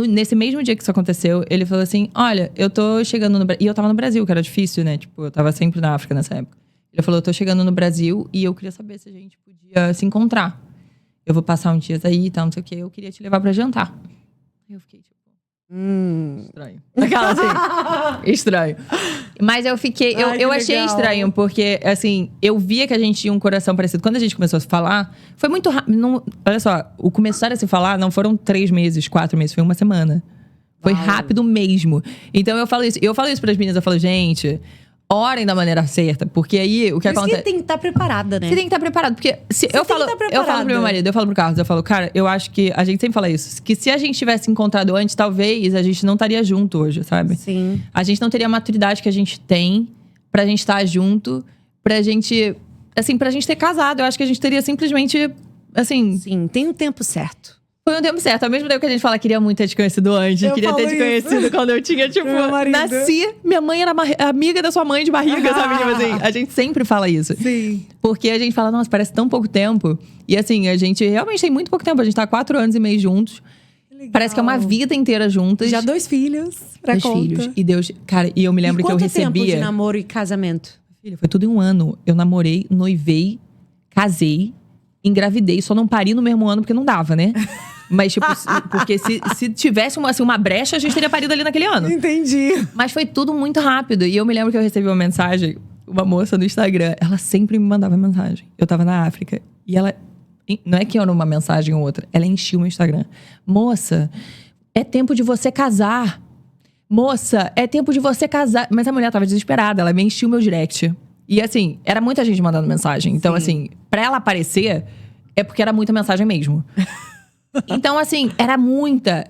Nesse mesmo dia que isso aconteceu, ele falou assim, olha, eu tô chegando no Brasil. E eu tava no Brasil, que era difícil, né? Tipo, eu tava sempre na África nessa época. Ele falou, eu tô chegando no Brasil e eu queria saber se a gente podia se encontrar. Eu vou passar uns dias aí e tal, não sei o quê. Eu queria te levar pra jantar. Aí eu fiquei tipo... estranho. Aquela assim, estranho. Mas eu fiquei... eu achei estranho, porque, assim, eu via que a gente tinha um coração parecido. Quando a gente começou a se falar, foi muito rápido. Olha só, o começar a se falar não foram 3 meses, 4 meses, foi 1 semana. Foi rápido mesmo. Então eu falo isso pras meninas, eu falo, gente... orem da maneira certa, porque aí o que acontece... você tem que estar preparada, né? Você tem que estar preparado, porque eu falo pro meu marido, eu falo pro Carlos, eu falo, cara, eu acho que a gente sempre fala isso, que se a gente tivesse encontrado antes, talvez a gente não estaria junto hoje, sabe? Sim. A gente não teria a maturidade que a gente tem pra gente estar junto, pra gente, assim, pra gente ter casado. Eu acho que a gente teria simplesmente, assim... sim, tem o tempo certo. Foi um tempo certo. Ao mesmo tempo que a gente fala, queria muito ter te conhecido antes. Queria ter te conhecido quando eu tinha, tipo... nasci, minha mãe era amiga da sua mãe de barriga, sabe? Tipo assim, a gente sempre fala isso. Sim. Porque a gente fala, nossa, parece tão pouco tempo. E assim, a gente realmente tem muito pouco tempo. A gente tá 4 anos e meio juntos. Legal. Parece que é uma vida inteira juntas. Já 2 filhos, pra 2 conta. filhos. E Deus... Cara, e eu me lembro que eu recebia... quanto tempo de namoro e casamento? Filha, foi tudo em 1 ano. Eu namorei, noivei, casei, engravidei. Só não pari no mesmo ano porque não dava, né? Mas, tipo, porque se tivesse uma brecha, a gente teria parido ali naquele ano. Entendi. Mas foi tudo muito rápido. E eu me lembro que eu recebi uma mensagem, uma moça no Instagram, ela sempre me mandava mensagem. Eu tava na África. E ela, não é que era uma mensagem ou outra, ela enchia o meu Instagram. Moça, é tempo de você casar. Moça, é tempo de você casar. Mas a mulher tava desesperada, ela me enchia o meu direct. E assim, era muita gente mandando mensagem. Então, assim, pra ela aparecer, é porque era muita mensagem mesmo. Então, assim, era muita.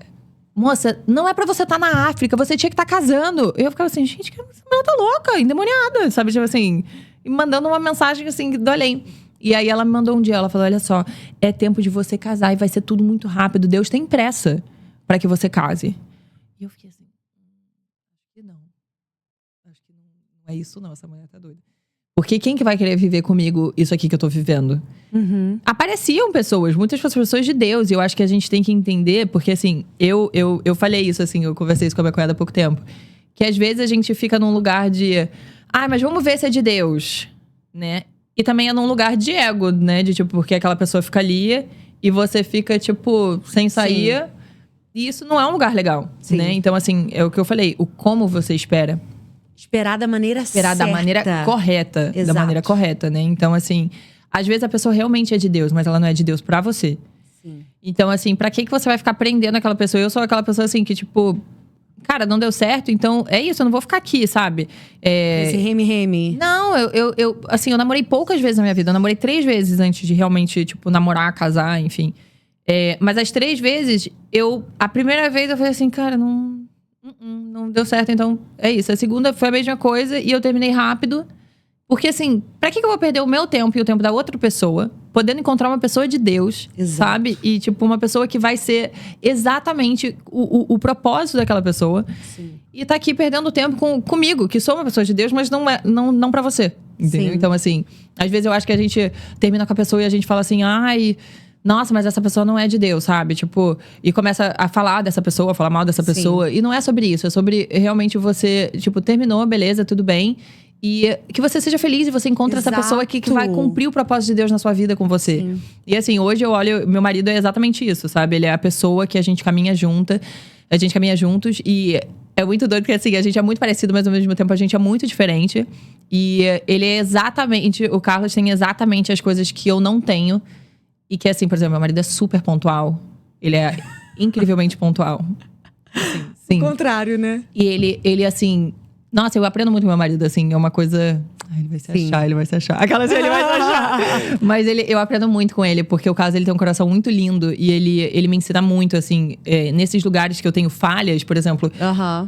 moça, não é pra você estar na África, você tinha que estar casando. Eu ficava assim, gente, essa mulher tá louca, endemoniada, sabe? Tipo assim, e mandando uma mensagem assim, do além. E aí ela me mandou um dia, ela falou, olha só, é tempo de você casar e vai ser tudo muito rápido. Deus tem pressa pra que você case. E eu fiquei assim, acho que não. Acho que não é isso não, essa mulher tá doida. Porque quem que vai querer viver comigo isso aqui que eu tô vivendo? Uhum. Apareciam pessoas, muitas pessoas de Deus. E eu acho que a gente tem que entender, porque assim, eu falei isso assim, eu conversei isso com a minha cunhada há pouco tempo. Que às vezes a gente fica num lugar de, mas vamos ver se é de Deus, né? E também é num lugar de ego, né? De tipo, porque aquela pessoa fica ali e você fica, tipo, sem sair. Sim. E isso não é um lugar legal, Sim. né? Então, assim, é o que eu falei. O como você espera. Esperar da maneira Esperar certa. da maneira correta. Exato. Da maneira correta, né? Então, assim, às vezes a pessoa realmente é de Deus, mas ela não é de Deus pra você. Sim. Então, assim, pra que você vai ficar prendendo aquela pessoa? Eu sou aquela pessoa, assim, que, tipo... Cara, não deu certo, então é isso, eu não vou ficar aqui, sabe? Esse reme-reme. Não, assim, eu namorei poucas vezes na minha vida. Eu namorei 3 vezes antes de realmente, tipo, namorar, casar, enfim. Mas as 3 vezes, a primeira vez eu falei assim, cara, não deu certo, então é isso. A segunda foi a mesma coisa e eu terminei rápido. Porque, assim, pra que eu vou perder o meu tempo e o tempo da outra pessoa, podendo encontrar uma pessoa de Deus, Exato. sabe? E, tipo, uma pessoa que vai ser exatamente o propósito daquela pessoa. Sim. E tá aqui perdendo tempo comigo, que sou uma pessoa de Deus, mas não pra você. Entendeu? Sim. Então, assim, às vezes eu acho que a gente termina com a pessoa e a gente fala assim, nossa, mas essa pessoa não é de Deus, sabe? Tipo, e começa a falar dessa pessoa, a falar mal dessa pessoa. Sim. E não é sobre isso, é sobre realmente você, tipo, terminou, beleza, tudo bem. E que você seja feliz e você encontra Exato. essa pessoa que vai cumprir o propósito de Deus na sua vida com você. Sim. E assim, hoje eu olho, meu marido é exatamente isso, sabe? Ele é a pessoa que a gente caminha junta, a gente caminha juntos e é muito doido porque assim, a gente é muito parecido, mas ao mesmo tempo a gente é muito diferente. E ele é exatamente, o Carlos tem exatamente as coisas que eu não tenho. E que assim, por exemplo, meu marido é super pontual. Ele é incrivelmente pontual. Assim, sim. O contrário, né? E ele assim... Nossa, eu aprendo muito com meu marido, assim, é uma coisa... ele vai se achar, ele vai se achar. Aquela assim, ele vai se achar. Mas eu aprendo muito com ele, porque o Carlos, ele tem um coração muito lindo. E ele me ensina muito, assim, nesses lugares que eu tenho falhas, por exemplo.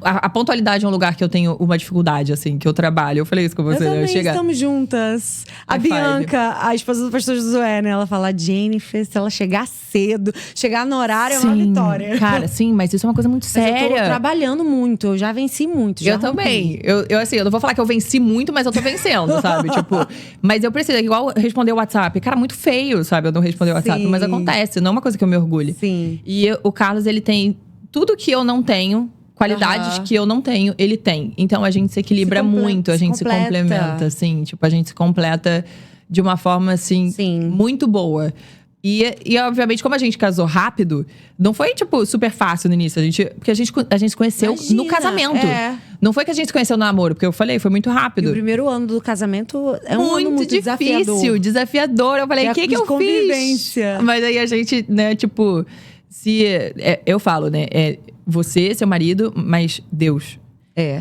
A pontualidade é um lugar que eu tenho uma dificuldade, assim, que eu trabalho. Eu falei isso com você. Eu também, estamos juntas. A Bianca, a esposa do pastor Josué, né? Ela fala, Jennifer, se ela chegar cedo, chegar no horário, sim, é uma vitória. Cara, sim, mas isso é uma coisa muito séria. Eu tô trabalhando muito, eu já venci muito. Eu também. Eu assim, eu não vou falar que eu venci muito, mas eu tô vencendo, sabe? Tipo, mas eu preciso, igual responder o WhatsApp. Cara, muito feio, sabe? Eu não responder o WhatsApp, mas acontece, não é uma coisa que eu me orgulho. Sim. E o Carlos, ele tem tudo que eu não tenho, qualidades que eu não tenho, ele tem. Então a gente se equilibra muito, a gente se complementa, assim. Tipo, a gente se completa de uma forma, assim, muito boa. E, obviamente, como a gente casou rápido, não foi, tipo, super fácil no início. Porque a gente se conheceu no casamento. Não foi que a gente se conheceu no namoro, porque eu falei, foi muito rápido. E o primeiro ano do casamento é um ano muito difícil, desafiador. Eu falei, o que eu fiz? Mas aí a gente, né, tipo... eu falo, né, você, seu marido, mas Deus...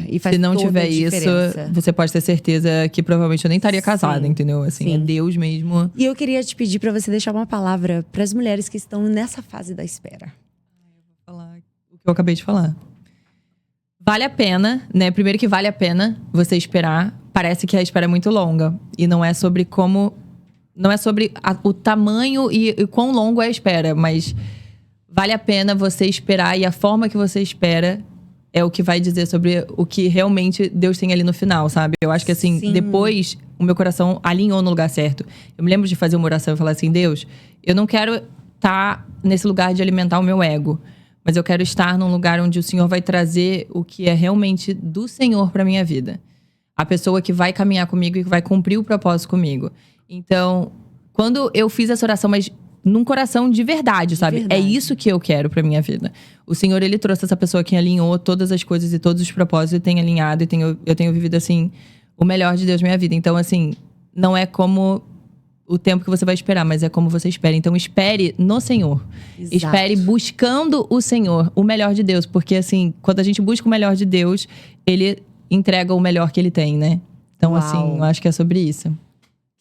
E faz se não tiver isso, diferença. Você pode ter certeza que provavelmente eu nem estaria casada, entendeu? Assim, é Deus mesmo. E eu queria te pedir pra você deixar uma palavra para as mulheres que estão nessa fase da espera. Eu vou falar o que eu acabei de falar. Vale a pena, né? Primeiro que vale a pena você esperar. Parece que a espera é muito longa. E não é sobre como... Não é sobre o tamanho e quão longo é a espera. Mas vale a pena você esperar. E a forma que você espera... é o que vai dizer sobre o que realmente Deus tem ali no final, sabe? Eu acho que assim, depois o meu coração alinhou no lugar certo. Eu me lembro de fazer uma oração e falar assim, Deus, eu não quero estar nesse lugar de alimentar o meu ego, mas eu quero estar num lugar onde o Senhor vai trazer o que é realmente do Senhor pra minha vida. A pessoa que vai caminhar comigo e que vai cumprir o propósito comigo. Então, quando eu fiz essa oração, mas... num coração de verdade, sabe? É isso que eu quero pra minha vida. O Senhor, Ele trouxe essa pessoa que alinhou todas as coisas e todos os propósitos. E tem alinhado. E eu tenho vivido, assim, o melhor de Deus na minha vida. Então, assim, não é como o tempo que você vai esperar, mas é como você espera. Então, espere no Senhor. Exato. Espere buscando o Senhor, o melhor de Deus. Porque, assim, quando a gente busca o melhor de Deus, Ele entrega o melhor que Ele tem, né? Então, assim, eu acho que é sobre isso.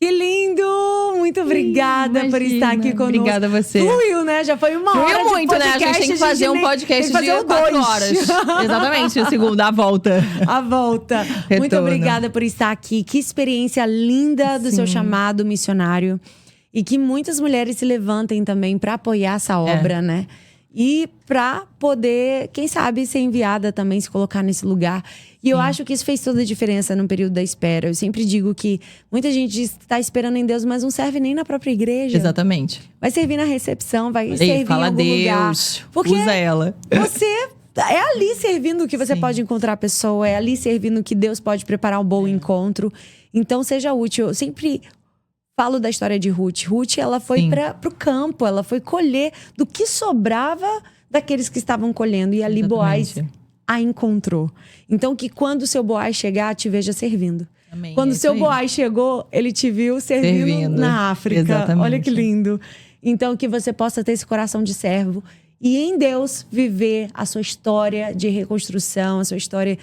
Que lindo! muito obrigada por estar aqui conosco. Obrigada a você. Fluiu, né? Já foi 1 hora Fluiu muito, né? A gente tem que fazer um podcast de 4 horas. Exatamente, o segundo, a volta. A volta. Muito obrigada por estar aqui. Que experiência linda do seu chamado missionário. E que muitas mulheres se levantem também para apoiar essa obra, né? E para poder, quem sabe, ser enviada também, se colocar nesse lugar. E eu acho que isso fez toda a diferença no período da espera. Eu sempre digo que muita gente está esperando em Deus, mas não serve nem na própria igreja. Exatamente. Vai servir na recepção, vai servir em algum lugar. Porque usa ela. Você é ali servindo que você pode encontrar a pessoa. É ali servindo que Deus pode preparar um bom encontro. Então, seja útil. Eu sempre falo da história de Ruth. Ruth, ela foi para o campo. Ela foi colher do que sobrava daqueles que estavam colhendo. E ali Boaz a encontrou. Então, que quando o seu Boaz chegar, te veja servindo. Amém. Quando o seu Boaz chegou, ele te viu servindo na África. Exatamente. Olha que lindo. Então, que você possa ter esse coração de servo. E em Deus, viver a sua história de reconstrução, a sua história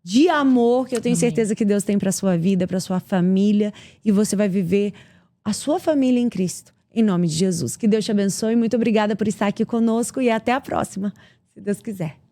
de amor, que eu tenho certeza que Deus tem para sua vida, para sua família. E você vai viver a sua família em Cristo. Em nome de Jesus. Que Deus te abençoe. Muito obrigada por estar aqui conosco e até a próxima, se Deus quiser.